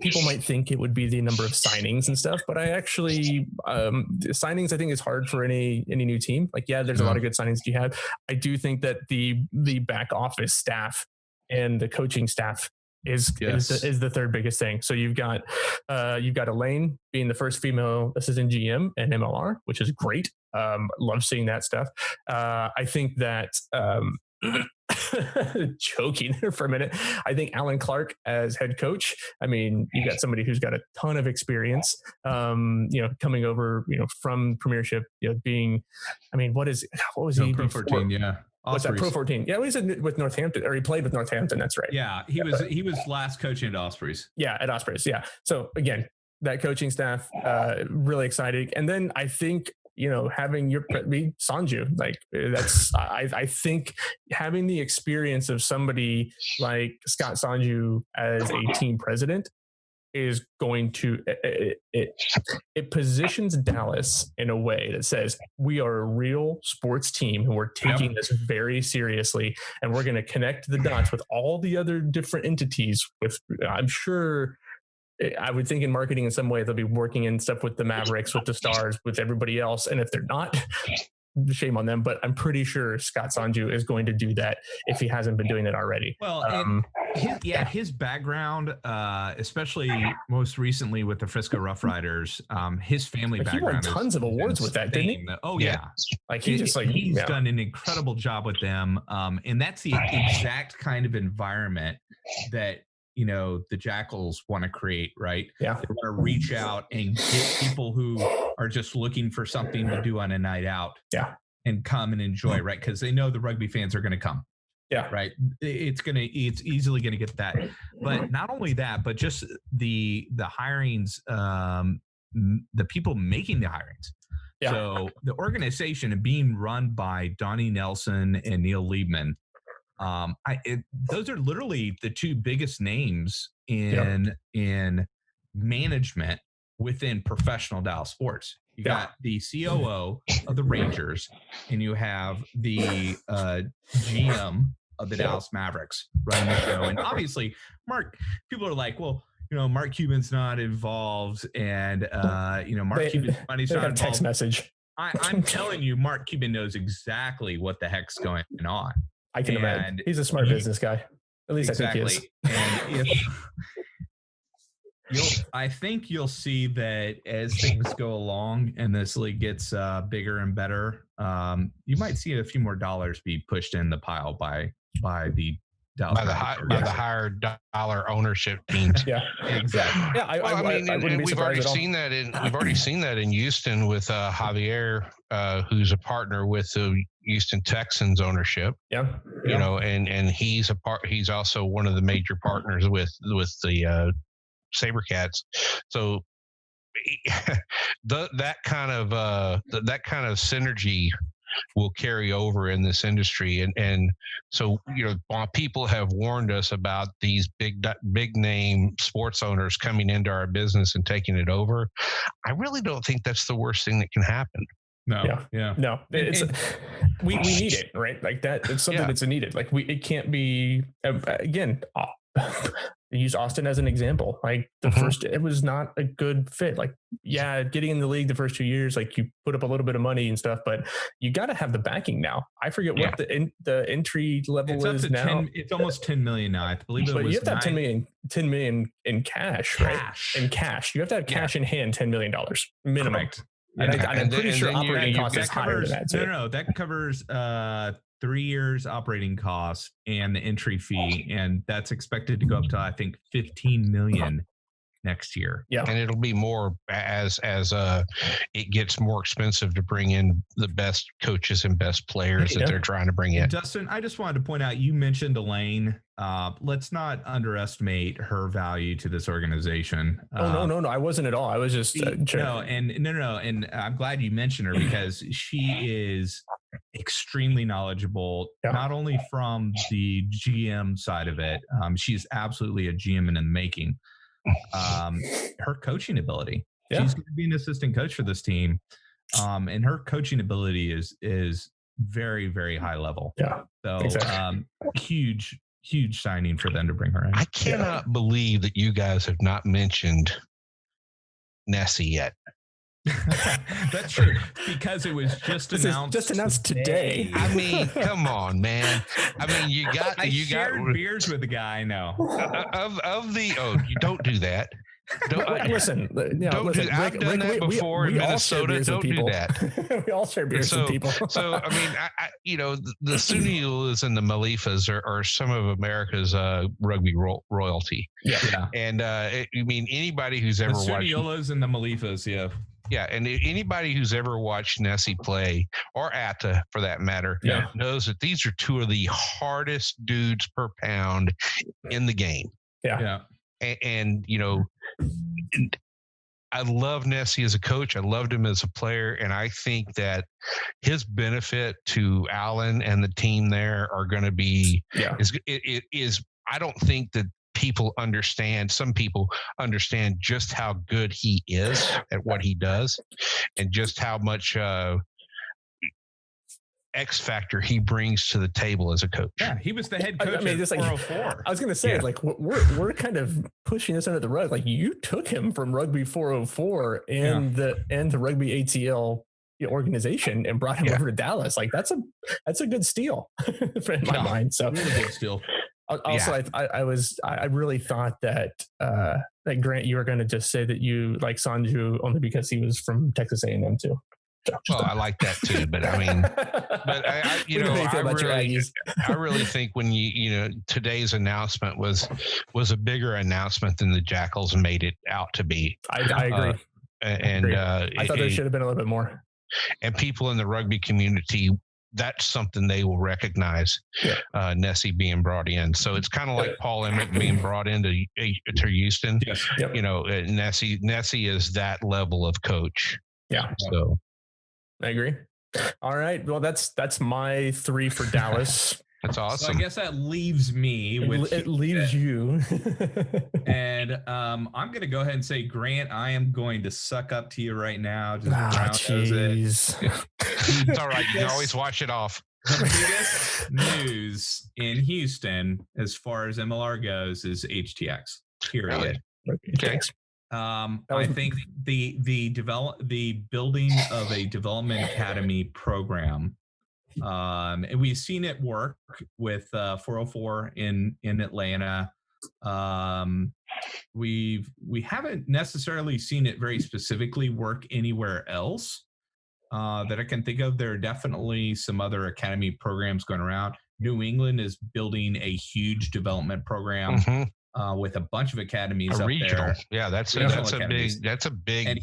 [SPEAKER 1] people might think it would be the number of signings and stuff, but I actually signings I think is hard for any new team. Like, there's a lot of good signings you have. I do think that the back office staff and the coaching staff is the third biggest thing. So you've got Elaine being the first female assistant GM in MLR, which is great. Love seeing that stuff. I think that joking for a minute, I think Alan Clark as head coach. I mean, you got somebody who's got a ton of experience. Coming over, from Premiership, being. I mean, what was he?
[SPEAKER 3] Pro 14, yeah.
[SPEAKER 1] What's that? Pro 14. Yeah, he's with Northampton, or he played with Northampton. That's right.
[SPEAKER 3] Yeah, he was last coaching at Ospreys.
[SPEAKER 1] Yeah, at Ospreys. Yeah. So again, that coaching staff, really excited. And then I think, having Sanju, like, that's, I think having the experience of somebody like Scott Sanju as a team president is going to, it positions Dallas in a way that says we are a real sports team and we're taking this very seriously, and we're going to connect the dots with all the other different entities with, I'm sure, I would think in marketing in some way they'll be working in stuff with the Mavericks, with the Stars, with everybody else. And if they're not, shame on them. But I'm pretty sure Scott Sanju is going to do that if he hasn't been doing it already.
[SPEAKER 3] Well, his background, especially most recently with the Frisco Rough Riders, his family background.
[SPEAKER 1] He won tons of awards with that, didn't he?
[SPEAKER 3] Oh yeah,
[SPEAKER 1] like he's
[SPEAKER 3] done an incredible job with them, and that's the exact kind of environment that the Jackals want to create, right?
[SPEAKER 1] Yeah,
[SPEAKER 3] they want to reach out and get people who are just looking for something to do on a night out, and come and enjoy, right? Because they know the rugby fans are going to come.
[SPEAKER 1] Yeah.
[SPEAKER 3] Right. It's easily going to get that. But not only that, but just the hirings, the people making the hirings. Yeah. So the organization being run by Donnie Nelson and Neil Liebman, those are literally the two biggest names in management within professional Dallas sports. You got the COO of the Rangers, and you have the GM of the Dallas Mavericks running the show. And obviously, people are like, well, Mark Cuban's not involved, and Mark Cuban's money's not involved.
[SPEAKER 1] Text message.
[SPEAKER 3] I'm telling you, Mark Cuban knows exactly what the heck's going on.
[SPEAKER 1] I can imagine. He's a smart business guy. At least
[SPEAKER 3] exactly.
[SPEAKER 1] I think he is.
[SPEAKER 3] And I think you'll see that as things go along and this league gets bigger and better, you might see a few more dollars be pushed in the pile by the Dallas
[SPEAKER 2] by the higher dollar ownership teams.
[SPEAKER 3] Yeah, exactly.
[SPEAKER 2] Yeah, I mean, we've already seen that in Houston with Javier, who's a partner with the Houston Texans ownership.
[SPEAKER 1] Yeah.
[SPEAKER 2] And he's he's also one of the major partners with the Sabercats. So that kind of synergy will carry over in this industry, and so while people have warned us about these big name sports owners coming into our business and taking it over, I really don't think that's the worst thing that can happen.
[SPEAKER 3] No,
[SPEAKER 1] no, we need it, right? Like that. It's something that's needed. Like it can't be again. Use Austin as an example. Like the first, it was not a good fit. Like, getting in the league the first 2 years, like you put up a little bit of money and stuff, but you got to have the backing now. I forget what the entry level is now.
[SPEAKER 3] It's almost 10 million now. I believe
[SPEAKER 1] but you have to have 10 million in cash, right? In cash. You have to have cash in hand, $10 million minimum.
[SPEAKER 3] Correct.
[SPEAKER 1] And I'm pretty sure operating costs is higher than that too.
[SPEAKER 3] No, that covers 3 years operating costs and the entry fee, and that's expected to go up to I think 15 million next year.
[SPEAKER 1] Yeah,
[SPEAKER 2] and it'll be more as it gets more expensive to bring in the best coaches and best players that they're trying to bring in.
[SPEAKER 3] Dustin, I just wanted to point out, you mentioned Elaine. Let's not underestimate her value to this organization.
[SPEAKER 1] No, I wasn't at all. I was just
[SPEAKER 3] no, and I'm glad you mentioned her because she is extremely knowledgeable, not only from the GM side of it. She's absolutely a GM in the making. Her coaching ability. She's going to be an assistant coach for this team. And her coaching ability is very, very high level.
[SPEAKER 1] Yeah.
[SPEAKER 3] So huge signing for them to bring her in.
[SPEAKER 2] I cannot believe that you guys have not mentioned Nessie yet.
[SPEAKER 3] That's true, because it was just announced
[SPEAKER 1] today.
[SPEAKER 2] I mean, come on, man. I mean, you got
[SPEAKER 3] beers with the guy. No,
[SPEAKER 2] you don't do that.
[SPEAKER 1] Listen,
[SPEAKER 2] I've done that before in Minnesota. Don't do that.
[SPEAKER 1] We all share beers with people.
[SPEAKER 2] So, I mean, the Sunniulas and the Malifas are some of America's rugby royalty.
[SPEAKER 3] Yeah.
[SPEAKER 2] And I mean, anybody who's ever watched
[SPEAKER 3] the Sunniulas and the Malifas,
[SPEAKER 2] Yeah, and anybody who's ever watched Nessie play, or Atta for that matter, knows that these are two of the hardest dudes per pound in the game.
[SPEAKER 1] Yeah.
[SPEAKER 2] And I love Nessie as a coach. I loved him as a player. And I think that his benefit to Allen and the team there are going to be, I don't think that some people understand just how good he is at what he does, and just how much X factor he brings to the table as a coach.
[SPEAKER 3] Yeah, he was the head coach
[SPEAKER 1] just
[SPEAKER 3] at
[SPEAKER 1] like
[SPEAKER 3] 404.
[SPEAKER 1] I was going to say, like we're kind of pushing this under the rug. Like you took him from Rugby 404 and the Rugby ATL organization and brought him over to Dallas. Like that's a good steal in my mind. So
[SPEAKER 3] really good steal.
[SPEAKER 1] Also, I really thought that Grant, you were going to just say that you like Sanju only because he was from Texas A&M too.
[SPEAKER 2] Well, I like that too, but I mean, I really think when today's announcement was a bigger announcement than the Jackals made it out to be.
[SPEAKER 1] I agree. I thought there should have been a little bit more.
[SPEAKER 2] And people in the rugby community, that's something they will recognize. Nessie being brought in, so it's kind of like Paul Emmett being brought into Houston.
[SPEAKER 3] Yes.
[SPEAKER 1] Yep.
[SPEAKER 2] Nessie is that level of coach.
[SPEAKER 1] Yeah.
[SPEAKER 2] So
[SPEAKER 1] I agree. All right. Well, that's my 3 for Dallas.
[SPEAKER 2] That's awesome.
[SPEAKER 3] So I guess that leaves me with
[SPEAKER 1] it leaves you.
[SPEAKER 3] And I'm going to go ahead and say, Grant, I am going to suck up to you right now.
[SPEAKER 1] Jeez.
[SPEAKER 2] It's all right. You can always wash it off.
[SPEAKER 3] The biggest news in Houston, as far as MLR goes, is HTX. Period.
[SPEAKER 1] Okay.
[SPEAKER 3] I think the building of a development academy program, and we've seen it work with 404 in Atlanta. We haven't necessarily seen it very specifically work anywhere else that I can think of. There are definitely some other academy programs going around. New England is building a huge development program. Mm-hmm. With a bunch of academies up
[SPEAKER 2] regional.
[SPEAKER 3] there.
[SPEAKER 2] Yeah, that's a big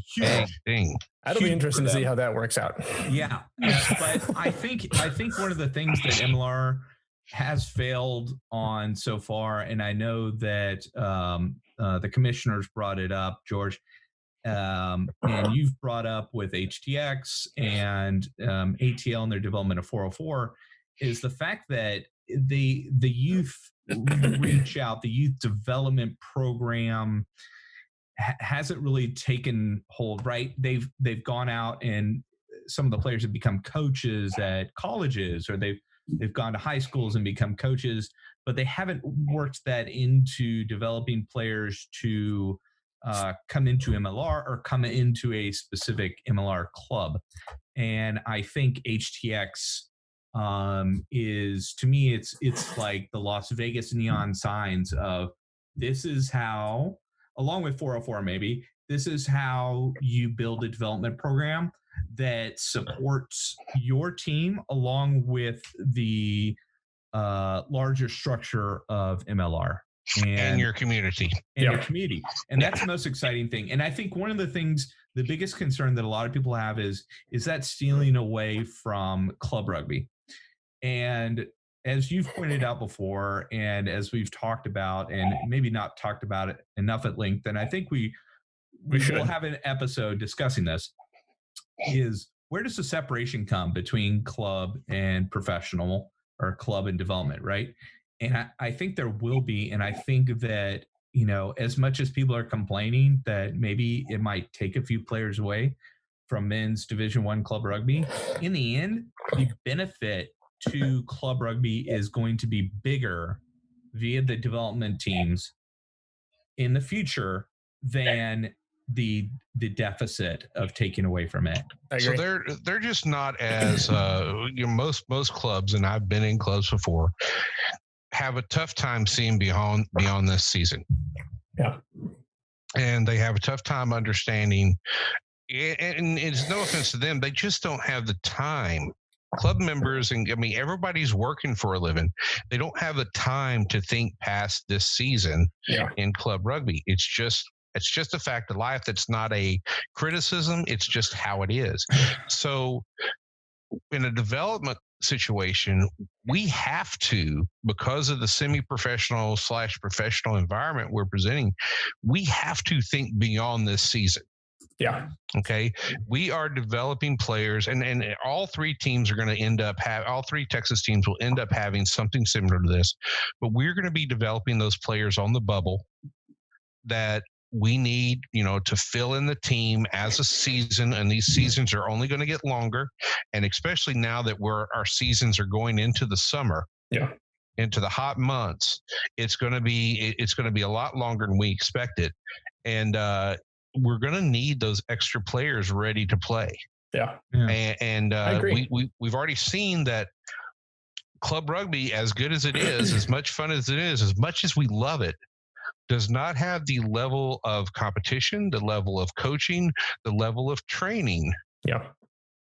[SPEAKER 2] thing.
[SPEAKER 1] That'll be interesting to see how that works out.
[SPEAKER 3] Yeah, but I think one of the things that MLR has failed on so far, and I know that the commissioners brought it up, George, and you've brought up with HTX and ATL and their development of 404, is the fact that the youth reach out, the youth development program hasn't really taken hold, right? They've gone out, and some of the players have become coaches at colleges, or they've gone to high schools and become coaches, but they haven't worked that into developing players to come into MLR or come into a specific MLR club. And I think HTX is, to me, it's like the Las Vegas neon signs of, this is how, along with 404 maybe, this is how you build a development program that supports your team along with the larger structure of MLR
[SPEAKER 2] and your community.
[SPEAKER 3] Your community. And that's the most exciting thing. And I think one of the things, the biggest concern that a lot of people have is that stealing away from club rugby. And as you've pointed out before, and as we've talked about, and maybe not talked about it enough at length, and I think we will have an episode discussing this, is where does the separation come between club and professional, or club and development, right? And I think there will be, and I think that, as much as people are complaining that maybe it might take a few players away from men's Division I club rugby, in the end, the benefit to club rugby is going to be bigger via the development teams in the future than the deficit of taking away from it.
[SPEAKER 2] So they're just not as most clubs, and I've been in clubs before, have a tough time seeing beyond this season.
[SPEAKER 1] Yeah. And
[SPEAKER 2] they have a tough time understanding, and it's no offense to them, they just don't have the time. Club members, and everybody's working for a living. They don't have the time to think past this season in club rugby. It's just a fact of life. That's not a criticism. It's just how it is. So in a development situation, we have to, because of the semi-professional / professional environment we're presenting, we have to think beyond this season.
[SPEAKER 1] Yeah.
[SPEAKER 2] Okay. We are developing players, and all 3 teams are going to end up all 3 Texas teams will end up having something similar to this, but we're going to be developing those players on the bubble that we need, to fill in the team as a season, and these seasons are only going to get longer. And especially now that our seasons are going into the summer, into the hot months, it's going to be a lot longer than we expected. And we're going to need those extra players ready to play.
[SPEAKER 1] Yeah.
[SPEAKER 2] And
[SPEAKER 1] I agree.
[SPEAKER 2] we've already seen that club rugby, as good as it is, as much fun as it is, as much as we love it, does not have the level of competition, the level of coaching, the level of training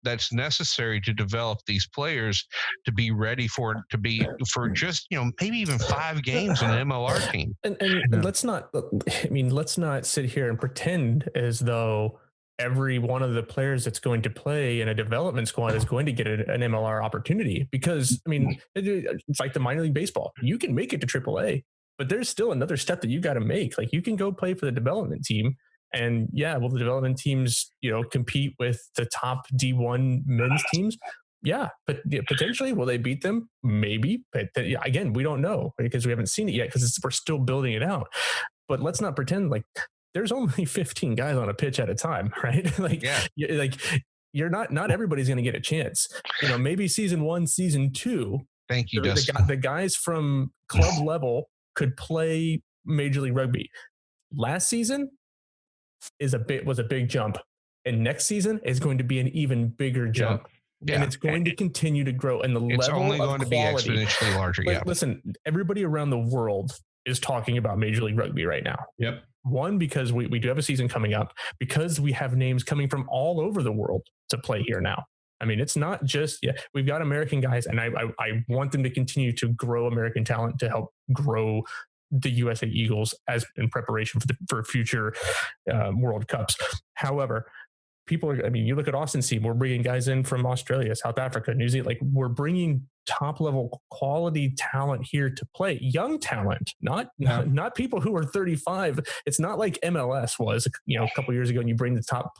[SPEAKER 2] that's necessary to develop these players to be ready for just, maybe even 5 games in an MLR team.
[SPEAKER 1] And let's not sit here and pretend as though every one of the players that's going to play in a development squad is going to get an MLR opportunity, because it's like the minor league baseball. You can make it to AAA, but there's still another step that you got to make. Like, you can go play for the development team, and will the development teams, compete with the top D1 men's teams? Yeah, but potentially, will they beat them? Maybe, but again, we don't know because we haven't seen it yet, because we're still building it out. But let's not pretend like there's only 15 guys on a pitch at a time, right? You're not everybody's going to get a chance. Maybe season 1, season 2.
[SPEAKER 2] Thank you, Dustin.
[SPEAKER 1] The guys from club level could play Major League Rugby. Last season was a big jump, and next season is going to be an even bigger jump. And it's going to continue to grow, and
[SPEAKER 2] it's
[SPEAKER 1] level
[SPEAKER 2] only going
[SPEAKER 1] of
[SPEAKER 2] to be
[SPEAKER 1] quality
[SPEAKER 2] exponentially larger.
[SPEAKER 1] Listen, everybody around the world is talking about Major League Rugby right now.
[SPEAKER 3] Yep.
[SPEAKER 1] One, because we do have a season coming up, because we have names coming from all over the world to play here now. I mean, it's not just, we've got American guys, and I want them to continue to grow American talent to help grow the USA Eagles as in preparation for future World Cups. However, you look at Austin's team, we're bringing guys in from Australia, South Africa, New Zealand. Like, we're bringing top level quality talent here to play, young talent, not people who are 35. It's not like MLS was, a couple years ago, and you bring the top,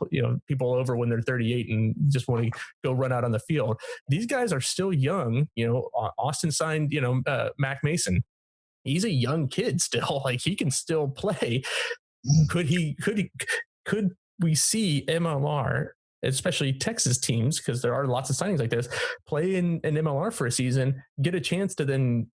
[SPEAKER 1] people over when they're 38 and just want to go run out on the field. These guys are still young. Austin signed, Mac Mason. He's a young kid still. Like, he can still play. Could we see MLR, especially Texas teams, because there are lots of signings like this, play in an MLR for a season, get a chance to then,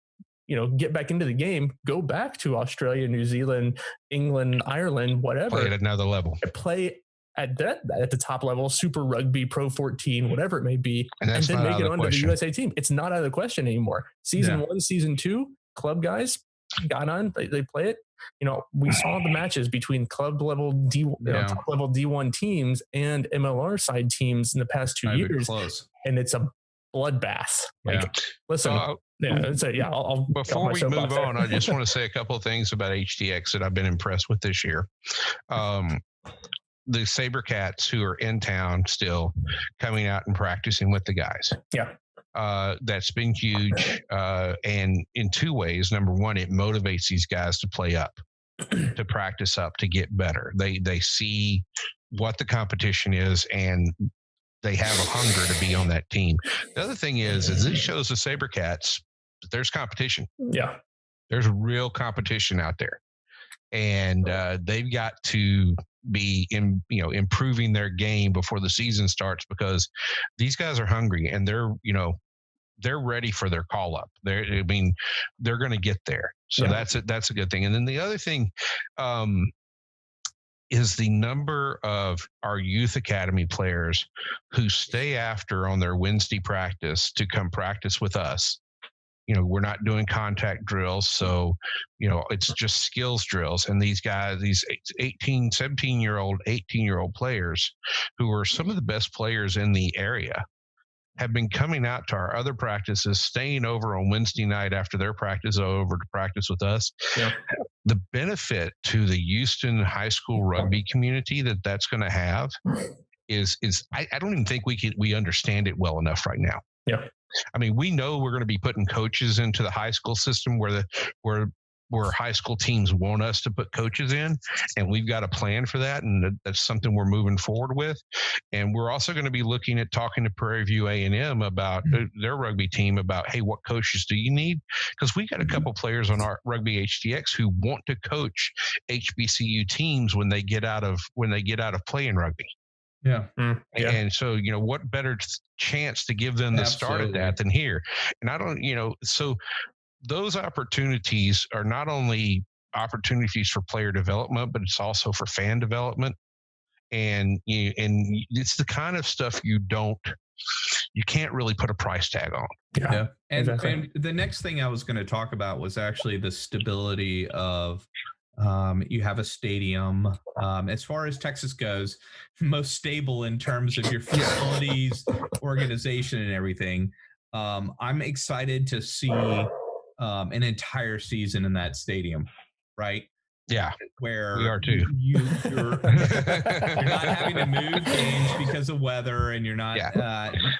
[SPEAKER 1] get back into the game, go back to Australia, New Zealand, England, Ireland, whatever.
[SPEAKER 2] Play at another level.
[SPEAKER 1] Play at the top level, Super Rugby, Pro 14, whatever it may be, and then make it onto the USA team. It's not out of the question anymore. Season 1, season 2, club guys got on, they play it. We saw the matches between club level top level D1 teams and MLR side teams in the past 2 years, and it's a bloodbath. Listen, I'll
[SPEAKER 2] before we move on, I just want to say a couple of things about HTX that I've been impressed with this year. The Sabercats, who are in town still, coming out and practicing with the guys. That's been huge, and in 2 ways. Number one, it motivates these guys to play up, to practice up, to get better. They see what the competition is, and they have a hunger to be on that team. The other thing is this shows the Sabercats that there's competition. There's real competition out there, and they've got to be improving their game before the season starts, because these guys are hungry, and they're ready for their call up. They're going to get there. So that's a good thing. And then the other thing is the number of our youth academy players who stay after on their Wednesday practice to come practice with us. We're not doing contact drills. So, it's just skills drills. And these guys, these 17-year-old, 18-year-old players who are some of the best players in the area, have been coming out to our other practices, staying over on Wednesday night after their practice over to practice with us. The benefit to the Houston high school rugby community that's going to have is I don't even think we understand it well enough right now. I mean, we know we're going to be putting coaches into the high school system where where high school teams want us to put coaches in, and we've got a plan for that, and that's something we're moving forward with. And we're also going to be looking at talking to Prairie View A&M about their rugby team about, hey, what coaches do you need? Because we got a couple players on our Rugby HTX who want to coach HBCU teams when they get out of playing rugby.
[SPEAKER 3] Yeah.
[SPEAKER 1] Yeah.
[SPEAKER 2] And so, what better chance to give them the start at that than here? And I don't, so those opportunities are not only opportunities for player development, but it's also for fan development. And it's the kind of stuff you can't really put a price tag on.
[SPEAKER 3] Yeah. And,
[SPEAKER 1] exactly.
[SPEAKER 3] and the next thing I was going to talk about was actually the stability of you have a stadium, as far as Texas goes, most stable in terms of your facilities, organization, and everything. I'm excited to see an entire season in that stadium, right?
[SPEAKER 2] Yeah,
[SPEAKER 3] where
[SPEAKER 2] we are too.
[SPEAKER 3] You're not having to move games because of weather, and you're not,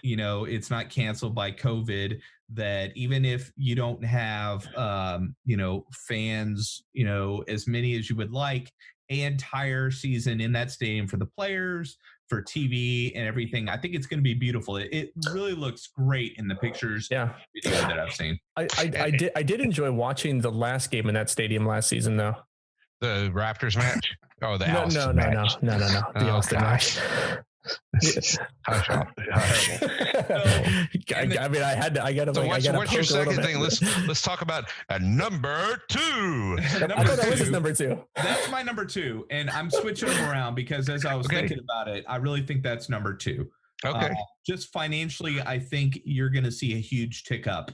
[SPEAKER 3] it's not canceled by COVID. That even if you don't have, fans, as many as you would like, an entire season in that stadium for the players, for TV and everything, I think it's going to be beautiful. It really looks great in the pictures, video that I've seen.
[SPEAKER 1] I did enjoy watching the last game in that stadium last season, though.
[SPEAKER 2] The Raptors match? Oh, the Austin match.
[SPEAKER 1] No. The Austin match.
[SPEAKER 2] I got to. So what's your second thing? Let's talk about number 2.
[SPEAKER 1] I thought that was his number 2.
[SPEAKER 3] That's my number 2, and I'm switching them around because as I was thinking about it, I really think that's number 2.
[SPEAKER 2] Okay.
[SPEAKER 3] Just financially, I think you're going to see a huge tick up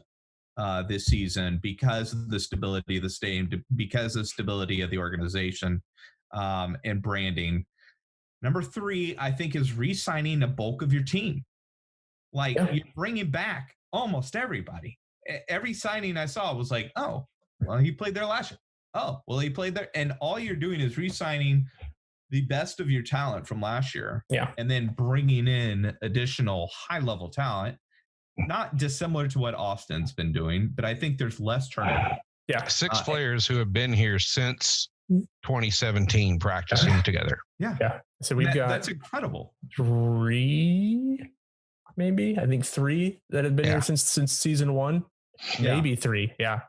[SPEAKER 3] this season because of the stability of the stadium, because of the stability of the organization, and branding. Number 3, I think, is re-signing a bulk of your team. You're bringing back almost everybody. Every signing I saw was like, oh, well, he played there last year. Oh, well, he played there. And all you're doing is re-signing the best of your talent from last year.
[SPEAKER 1] Yeah.
[SPEAKER 3] And then bringing in additional high-level talent, not dissimilar to what Austin's been doing, but I think there's less turnover.
[SPEAKER 2] Yeah. 6 players who have been here since 2017 practicing together.
[SPEAKER 3] Yeah.
[SPEAKER 1] So that's
[SPEAKER 3] incredible.
[SPEAKER 1] 3, maybe. I think 3 that have been here since season 1. Maybe 3. Yeah.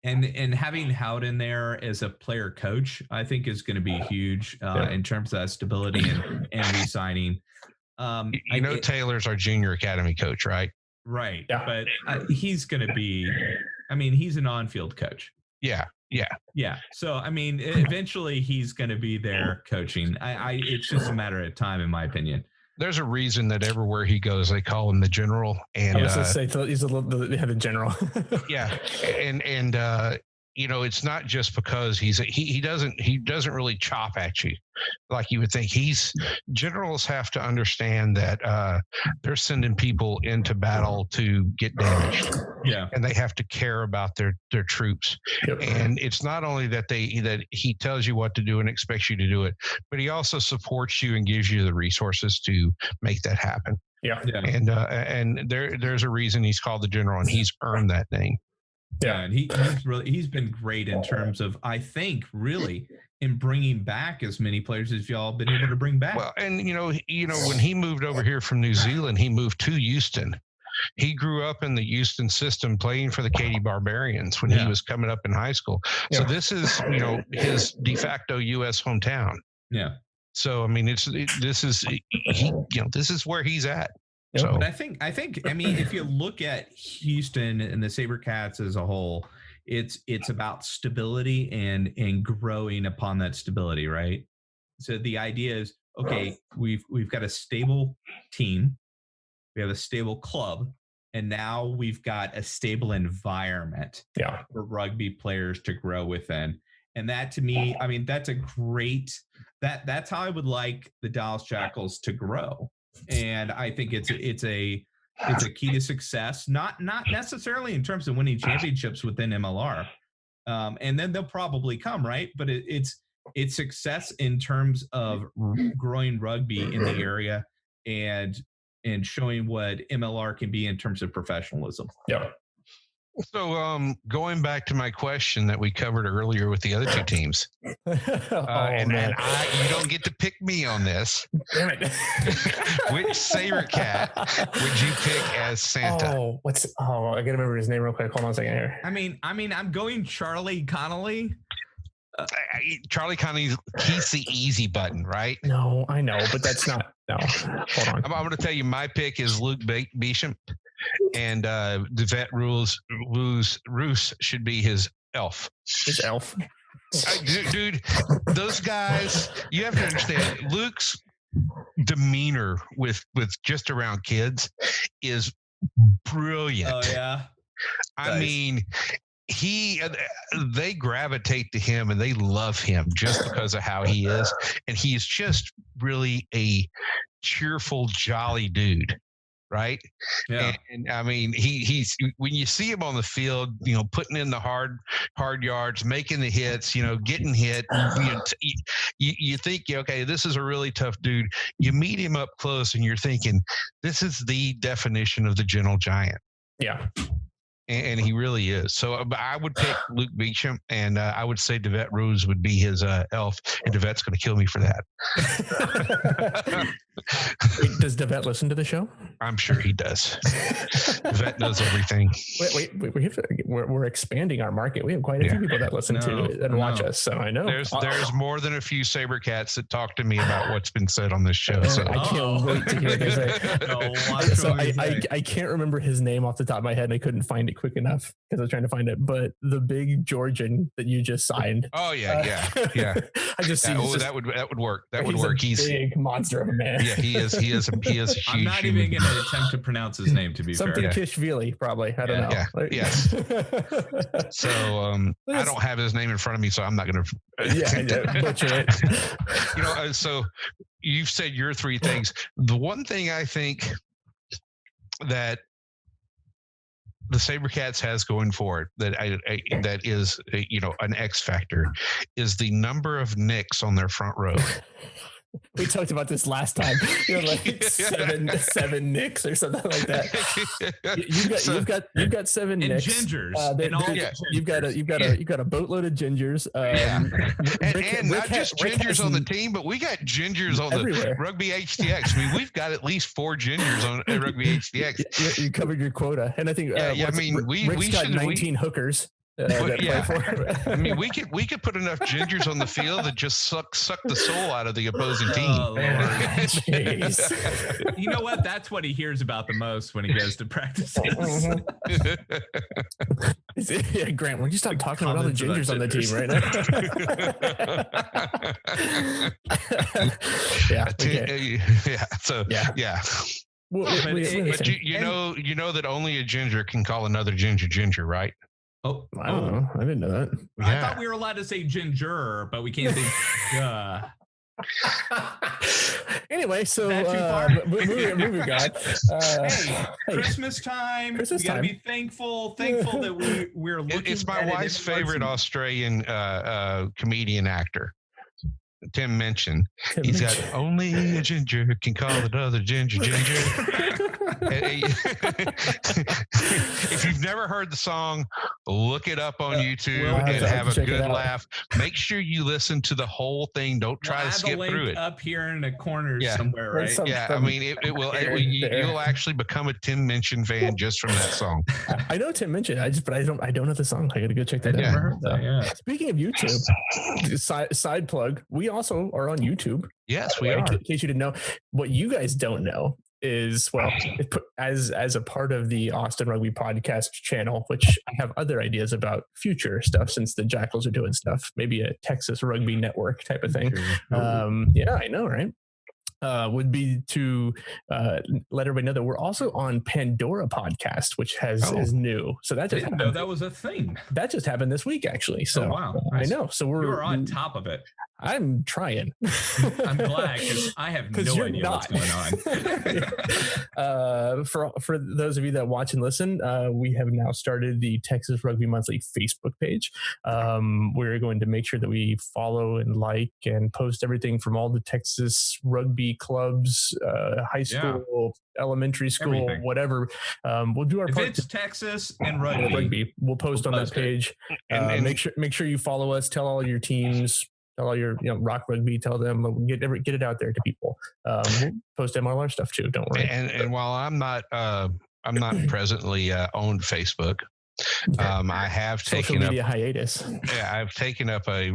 [SPEAKER 3] And having Howden there as a player coach, I think is going to be huge in terms of that stability and re-signing.
[SPEAKER 2] Taylor's our junior academy coach, right?
[SPEAKER 3] Right. Yeah. But he's going to be, he's an on-field coach.
[SPEAKER 2] Yeah.
[SPEAKER 3] So, eventually he's going to be there coaching. It's just a matter of time, in my opinion.
[SPEAKER 2] There's a reason that everywhere he goes, they call him the general. And
[SPEAKER 1] I was going to say, he's the general.
[SPEAKER 2] Yeah. And it's not just because he doesn't really chop at you like you would think. Generals have to understand that they're sending people into battle to get damaged.
[SPEAKER 3] Yeah.
[SPEAKER 2] And they have to care about their troops. Yep. And it's not only that he tells you what to do and expects you to do it, but he also supports you and gives you the resources to make that happen.
[SPEAKER 1] Yeah.
[SPEAKER 2] And there's a reason he's called the general, and he's earned that name.
[SPEAKER 3] Yeah, and he's been great in terms of, I think, really in bringing back as many players as y'all been able to bring back.
[SPEAKER 2] Well, and when he moved over here from New Zealand, he moved to Houston. He grew up in the Houston system, playing for the Katy Barbarians when he was coming up in high school. Yeah. So this is his de facto U.S. hometown.
[SPEAKER 3] Yeah.
[SPEAKER 2] So this is where he's at. So,
[SPEAKER 3] but I think if you look at Houston and the SaberCats as a whole, it's about stability and growing upon that stability, right? So the idea is, okay, we've got a stable team, we have a stable club, and now we've got a stable environment for rugby players to grow within. And that, to me, that's a great that's how I would like the Dallas Jackals to grow. And I think it's a key to success, not necessarily in terms of winning championships within MLR, and then they'll probably come, right? But it's success in terms of growing rugby in the area and showing what MLR can be in terms of professionalism.
[SPEAKER 1] Yeah.
[SPEAKER 2] So, going back to my question that we covered earlier with the other two teams, and you don't get to pick me on this.
[SPEAKER 1] Damn it!
[SPEAKER 2] Which Saber Cat would you pick as Santa?
[SPEAKER 1] I gotta remember his name real quick. Hold on a second here.
[SPEAKER 3] I mean, I'm going Charlie Connolly.
[SPEAKER 2] Charlie Connolly, he's the easy button, right?
[SPEAKER 1] No, I know, but that's not. No, hold on.
[SPEAKER 2] I'm going to tell you, my pick is Luke Beecham, and the vet Roos should be his elf.
[SPEAKER 1] His elf.
[SPEAKER 2] Dude, those guys, you have to understand, Luke's demeanor with just around kids is brilliant.
[SPEAKER 3] Oh yeah.
[SPEAKER 2] I mean, they gravitate to him and they love him just because of how he is, and he's just really a cheerful, jolly dude, right?
[SPEAKER 3] Yeah.
[SPEAKER 2] And I mean, he's when you see him on the field, putting in the hard yards, making the hits, getting hit, you think, okay, this is a really tough dude. You meet him up close and you're thinking, this is the definition of the gentle giant.
[SPEAKER 1] Yeah.
[SPEAKER 2] And he really is. So I would pick Luke Beecham, and I would say DeVette Rose would be his elf, and DeVette's going to kill me for that.
[SPEAKER 1] Wait, does DeVette listen to the show?
[SPEAKER 2] I'm sure he does. DeVette knows everything.
[SPEAKER 1] Wait. We're expanding our market. We have quite a few people that listen to and watch us. So I know
[SPEAKER 2] there's more than a few Saber Cats that talk to me about what's been said on this show. So
[SPEAKER 1] I can't wait to hear this. I can't remember his name off the top of my head, and I couldn't find it quick enough because I was trying to find it. But the big Georgian that you just signed.
[SPEAKER 2] Oh yeah.
[SPEAKER 1] I just see.
[SPEAKER 2] That would work. That would work.
[SPEAKER 1] He's a big monster of a man.
[SPEAKER 2] Yeah, he is a huge.
[SPEAKER 3] I'm not even going to attempt to pronounce his name. To be
[SPEAKER 1] something
[SPEAKER 3] fair,
[SPEAKER 1] Kishvili probably. I don't know.
[SPEAKER 2] Yeah. Yes. So I don't have his name in front of me, so I'm not going to.
[SPEAKER 1] Butcher it.
[SPEAKER 2] So you've said your three things. The one thing I think that the SaberCats has going for it that is an X factor is the number of nicks on their front row.
[SPEAKER 1] We talked about this last time. Like seven nicks or something like that. You've got seven nicks.
[SPEAKER 3] Gingers.
[SPEAKER 1] You've got a boatload of gingers.
[SPEAKER 2] And not just gingers on the team, but we got gingers on the Rugby HDX. I mean, we've got at least 4 gingers on Rugby HDX.
[SPEAKER 1] You covered your quota, and I think
[SPEAKER 2] Rick's
[SPEAKER 1] got 19 hookers.
[SPEAKER 2] I mean, we could put enough gingers on the field that just suck the soul out of the opposing team.
[SPEAKER 3] Oh, you know what? That's what he hears about the most when he goes to practices.
[SPEAKER 1] Yeah, Grant, why don't you stop talking about all the gingers on the team right now?
[SPEAKER 2] So. But you know that only a ginger can call another ginger, right?
[SPEAKER 1] Oh, I don't know. I didn't know that.
[SPEAKER 3] I thought we were allowed to say ginger, but we can't say.
[SPEAKER 1] Anyway, so moving on.
[SPEAKER 3] Hey, Christmas time. We gotta be thankful that we're looking.
[SPEAKER 2] It's my wife's favorite Australian comedian actor. Tim Minchin. He's got only a ginger can call another ginger. If you've never heard the song, look it up on YouTube and have a good laugh. Make sure you listen to the whole thing. Don't try to skip through it.
[SPEAKER 3] Up here in the corner somewhere, right?
[SPEAKER 2] I mean, it will. You'll actually become a Tim Minchin fan just from that song.
[SPEAKER 1] I know Tim Minchin. I don't know the song. I got to go check that out. Speaking of YouTube, side plug. We also are on YouTube.
[SPEAKER 2] Yes, we are.
[SPEAKER 1] In case you didn't know, what you guys don't know is, as a part of the Austin Rugby Podcast channel, which I have other ideas about future stuff since the Jackals are doing stuff, maybe a Texas Rugby Network type of thing. Yeah, I know, right? Would be to let everybody know that we're also on Pandora Podcast, which is new. So that just happened.
[SPEAKER 3] That was a thing.
[SPEAKER 1] That just happened this week, actually. So
[SPEAKER 3] wow,
[SPEAKER 1] nice. I know. So we're
[SPEAKER 3] on top of it.
[SPEAKER 1] I'm trying.
[SPEAKER 3] I'm glad because I have no idea what's going
[SPEAKER 1] on. For those of you that watch and listen, we have now started the Texas Rugby Monthly Facebook page. We're going to make sure that we follow and like and post everything from all the Texas Rugby rugby clubs, high school, elementary school,
[SPEAKER 3] Everything.
[SPEAKER 1] whatever. We'll do our
[SPEAKER 3] If
[SPEAKER 1] part.
[SPEAKER 3] it's Texas and rugby,
[SPEAKER 1] we'll post on that page.
[SPEAKER 2] And
[SPEAKER 1] Make sure you follow us. Tell all your teams. Tell all your Rock Rugby. Tell them, get it out there to people. We'll post MLR stuff too. Don't worry.
[SPEAKER 2] And while I'm not presently owned Facebook, I have
[SPEAKER 1] social
[SPEAKER 2] taken
[SPEAKER 1] media
[SPEAKER 2] up
[SPEAKER 1] hiatus.
[SPEAKER 2] Yeah, I've taken up a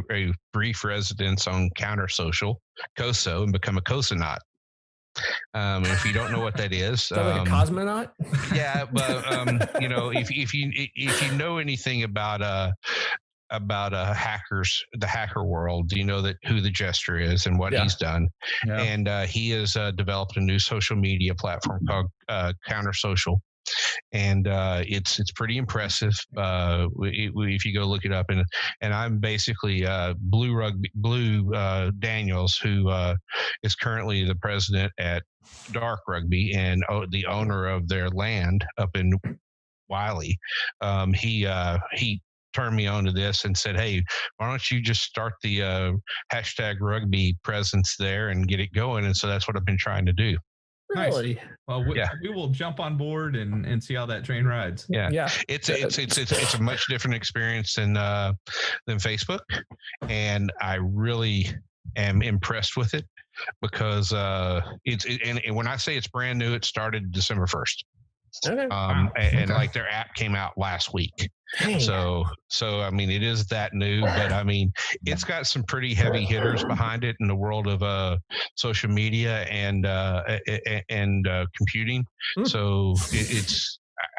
[SPEAKER 2] brief residence on Counter Social, COSO, and become a COSOnaut. If you don't know what that is,
[SPEAKER 1] like a cosmonaut.
[SPEAKER 2] Yeah, but if you know anything about hackers, the hacker world, you know who the Jester is and what he's done. Yeah. And he has developed a new social media platform called Counter Social. And it's pretty impressive if you go look it up. And I'm basically Blue Daniels, who is currently the president at Dark Rugby and the owner of their land up in Wiley. He turned me on to this and said, hey, why don't you just start the hashtag rugby presence there and get it going? And so that's what I've been trying to do.
[SPEAKER 1] Really?
[SPEAKER 3] Nice. Well, we will jump on board and see how that train rides.
[SPEAKER 2] Yeah. It's a much different experience than Facebook, and I really am impressed with it because and when I say it's brand new, it started December 1st.
[SPEAKER 1] Okay.
[SPEAKER 2] And like their app came out last week. Dang. So I mean, it is that new, but I mean, it's got some pretty heavy hitters behind it in the world of social media and computing. So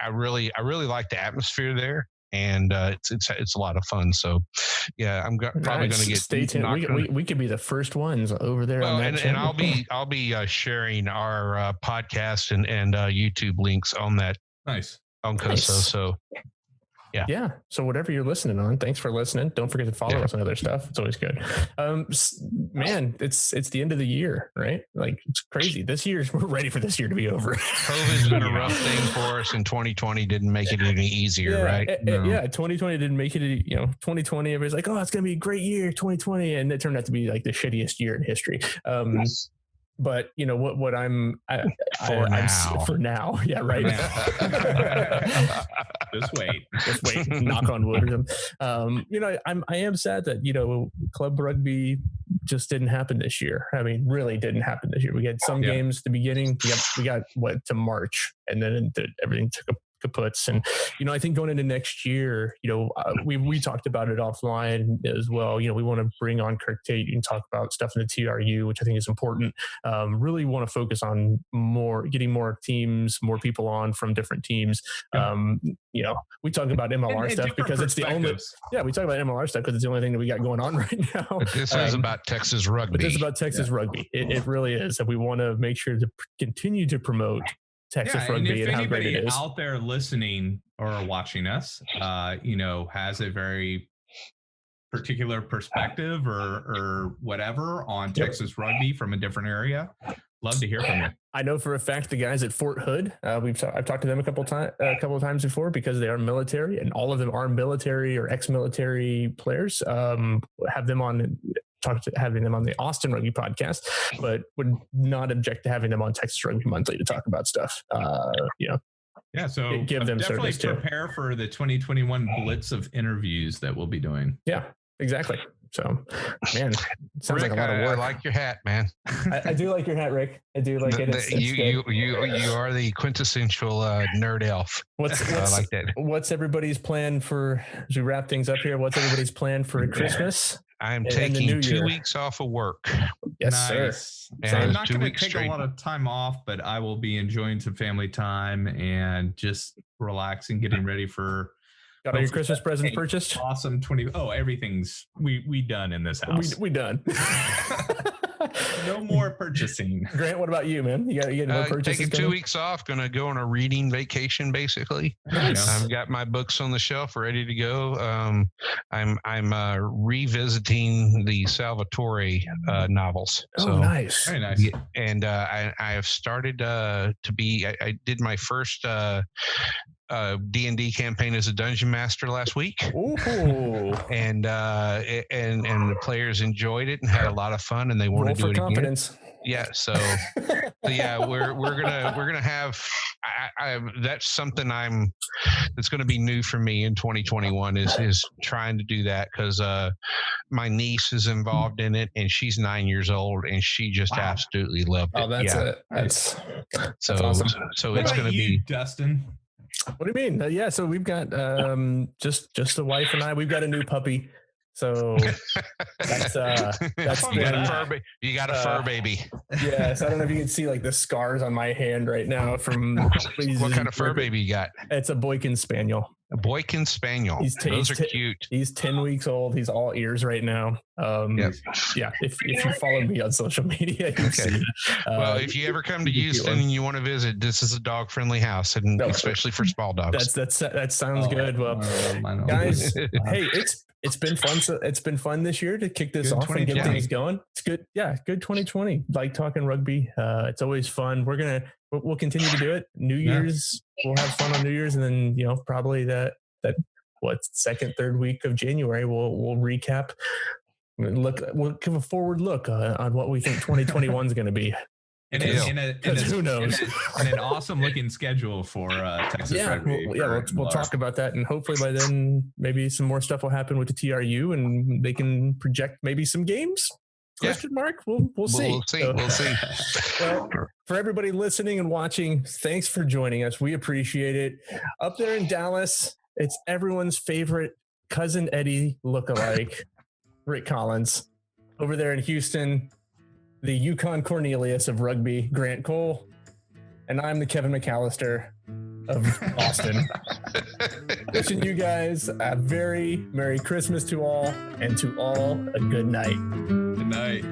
[SPEAKER 2] I really like the atmosphere there. And it's a lot of fun. So, yeah, I'm probably going to get.
[SPEAKER 1] Stay tuned. We could be the first ones over there.
[SPEAKER 2] Well, and I'll be sharing our podcast and YouTube links on that.
[SPEAKER 3] Nice
[SPEAKER 2] on COSO. Nice. So.
[SPEAKER 1] Yeah. So whatever you're listening on, thanks for listening. Don't forget to follow us on other stuff. It's always good. Man, it's the end of the year, right? Like it's crazy. We're ready for this year to be over.
[SPEAKER 2] COVID's been a rough thing for us, and 2020 didn't make it any easier, right?
[SPEAKER 1] 2020 didn't make it. 2020, everybody's like, oh, it's gonna be a great year, 2020, and it turned out to be like the shittiest year in history. But you know what I'm for now. Yeah, right.
[SPEAKER 3] Just wait.
[SPEAKER 1] Knock on wood. I am sad that club rugby just didn't happen this year. I mean, really didn't happen this year. We had some games at the beginning. We got to March, and then everything took a kaputs. And I think going into next year, we talked about it offline as well. We want to bring on Kirk Tate and talk about stuff in the TRU, which I think is important. Really want to focus on getting more teams, more people on from different teams. We talk about MLR stuff because it's the only. Yeah, we talk about MLR stuff because it's the only thing that we got going on right now.
[SPEAKER 2] But this is about Texas rugby.
[SPEAKER 1] But this is about Texas rugby. It really is, and we want to make sure to continue to promote Texas rugby and how great it is.
[SPEAKER 3] If anybody out there listening or watching us, has a very particular perspective or whatever on Texas rugby from a different area, love to hear from you.
[SPEAKER 1] I know for a fact the guys at Fort Hood, I've talked to them a couple of times before because they are military, and all of them are military or ex-military players. Have them on. Having them on the Austin Rugby podcast, but would not object to having them on Texas Rugby Monthly to talk about stuff.
[SPEAKER 3] Yeah, so
[SPEAKER 1] give them
[SPEAKER 3] definitely
[SPEAKER 1] service
[SPEAKER 3] prepare for the 2021 blitz of interviews that we'll be doing.
[SPEAKER 1] Yeah, exactly. So, man, it sounds
[SPEAKER 2] Rick,
[SPEAKER 1] like a lot of work.
[SPEAKER 2] I like your hat, man.
[SPEAKER 1] I do like your hat, Rick. I do like it.
[SPEAKER 2] You are the quintessential nerd elf.
[SPEAKER 1] I like that. What's everybody's plan for, as we wrap things up here, what's everybody's plan for Christmas?
[SPEAKER 2] I'm taking 2 weeks off of work.
[SPEAKER 1] Yes, sir.
[SPEAKER 3] So I'm not going to take a lot of time off, but I will be enjoying some family time and just relaxing, getting ready for.
[SPEAKER 1] Got all your Christmas presents purchased?
[SPEAKER 3] Awesome. Everything's we done in this house.
[SPEAKER 1] We done.
[SPEAKER 3] No more purchasing.
[SPEAKER 1] Grant, what about you, man? You got more purchases?
[SPEAKER 2] Taking 2 weeks off. Going to go on a reading vacation, basically. Nice. I've got my books on the shelf ready to go. I'm revisiting the Salvatore novels.
[SPEAKER 1] Oh, nice.
[SPEAKER 3] Very nice.
[SPEAKER 2] And I have started I did my first D&D campaign as a dungeon master last week.
[SPEAKER 1] Ooh.
[SPEAKER 2] And the players enjoyed it and had a lot of fun, and they want to do it again. Yeah. So yeah, we're gonna have. That's something that's going to be new for me in 2021 is trying to do that because my niece is involved in it and she's 9 years old and she just absolutely loved it.
[SPEAKER 1] Oh, that's it. That's awesome.
[SPEAKER 2] So
[SPEAKER 3] What
[SPEAKER 2] it's
[SPEAKER 3] about
[SPEAKER 2] going to
[SPEAKER 3] you,
[SPEAKER 2] be
[SPEAKER 3] Dustin.
[SPEAKER 1] What do you mean? Yeah, so we've got just the wife and I. We've got a new puppy. So that's
[SPEAKER 2] you got a fur baby.
[SPEAKER 1] Yes, I don't know if you can see like the scars on my hand right now from
[SPEAKER 2] what kind of fur baby you got?
[SPEAKER 1] It's a Boykin Spaniel.
[SPEAKER 2] A Boykin Spaniel. Those are cute.
[SPEAKER 1] He's 10 weeks old. He's all ears right now. Yeah. If you follow me on social media, you see.
[SPEAKER 2] Well, if you ever come to Houston and you want to visit, this is a dog friendly house, and especially for small dogs.
[SPEAKER 1] That sounds good. Well, guys, hey, it's been fun. So it's been fun this year to kick this off and get things going. It's good. Yeah. Good 2020. Like talking rugby. It's always fun. We'll continue to do it. New Year's, we'll have fun on New Year's. And then, probably that second, third week of January, we'll recap. We'll give a forward look on what we think 2021 is going to be.
[SPEAKER 3] Who knows? And an awesome looking schedule for Texas Rugby.
[SPEAKER 1] We'll talk about that, and hopefully by then maybe some more stuff will happen with the TRU, and they can project maybe some games. Question mark? We'll see.
[SPEAKER 2] We'll see.
[SPEAKER 1] Well, for everybody listening and watching, thanks for joining us. We appreciate it. Up there in Dallas, it's everyone's favorite Cousin Eddie lookalike, Rick Collins. Over there in Houston, the Yukon Cornelius of rugby, Grant Cole, and I'm the Kevin McAllister of Austin. Wishing you guys a very Merry Christmas to all, and to all a good night.
[SPEAKER 3] Good night.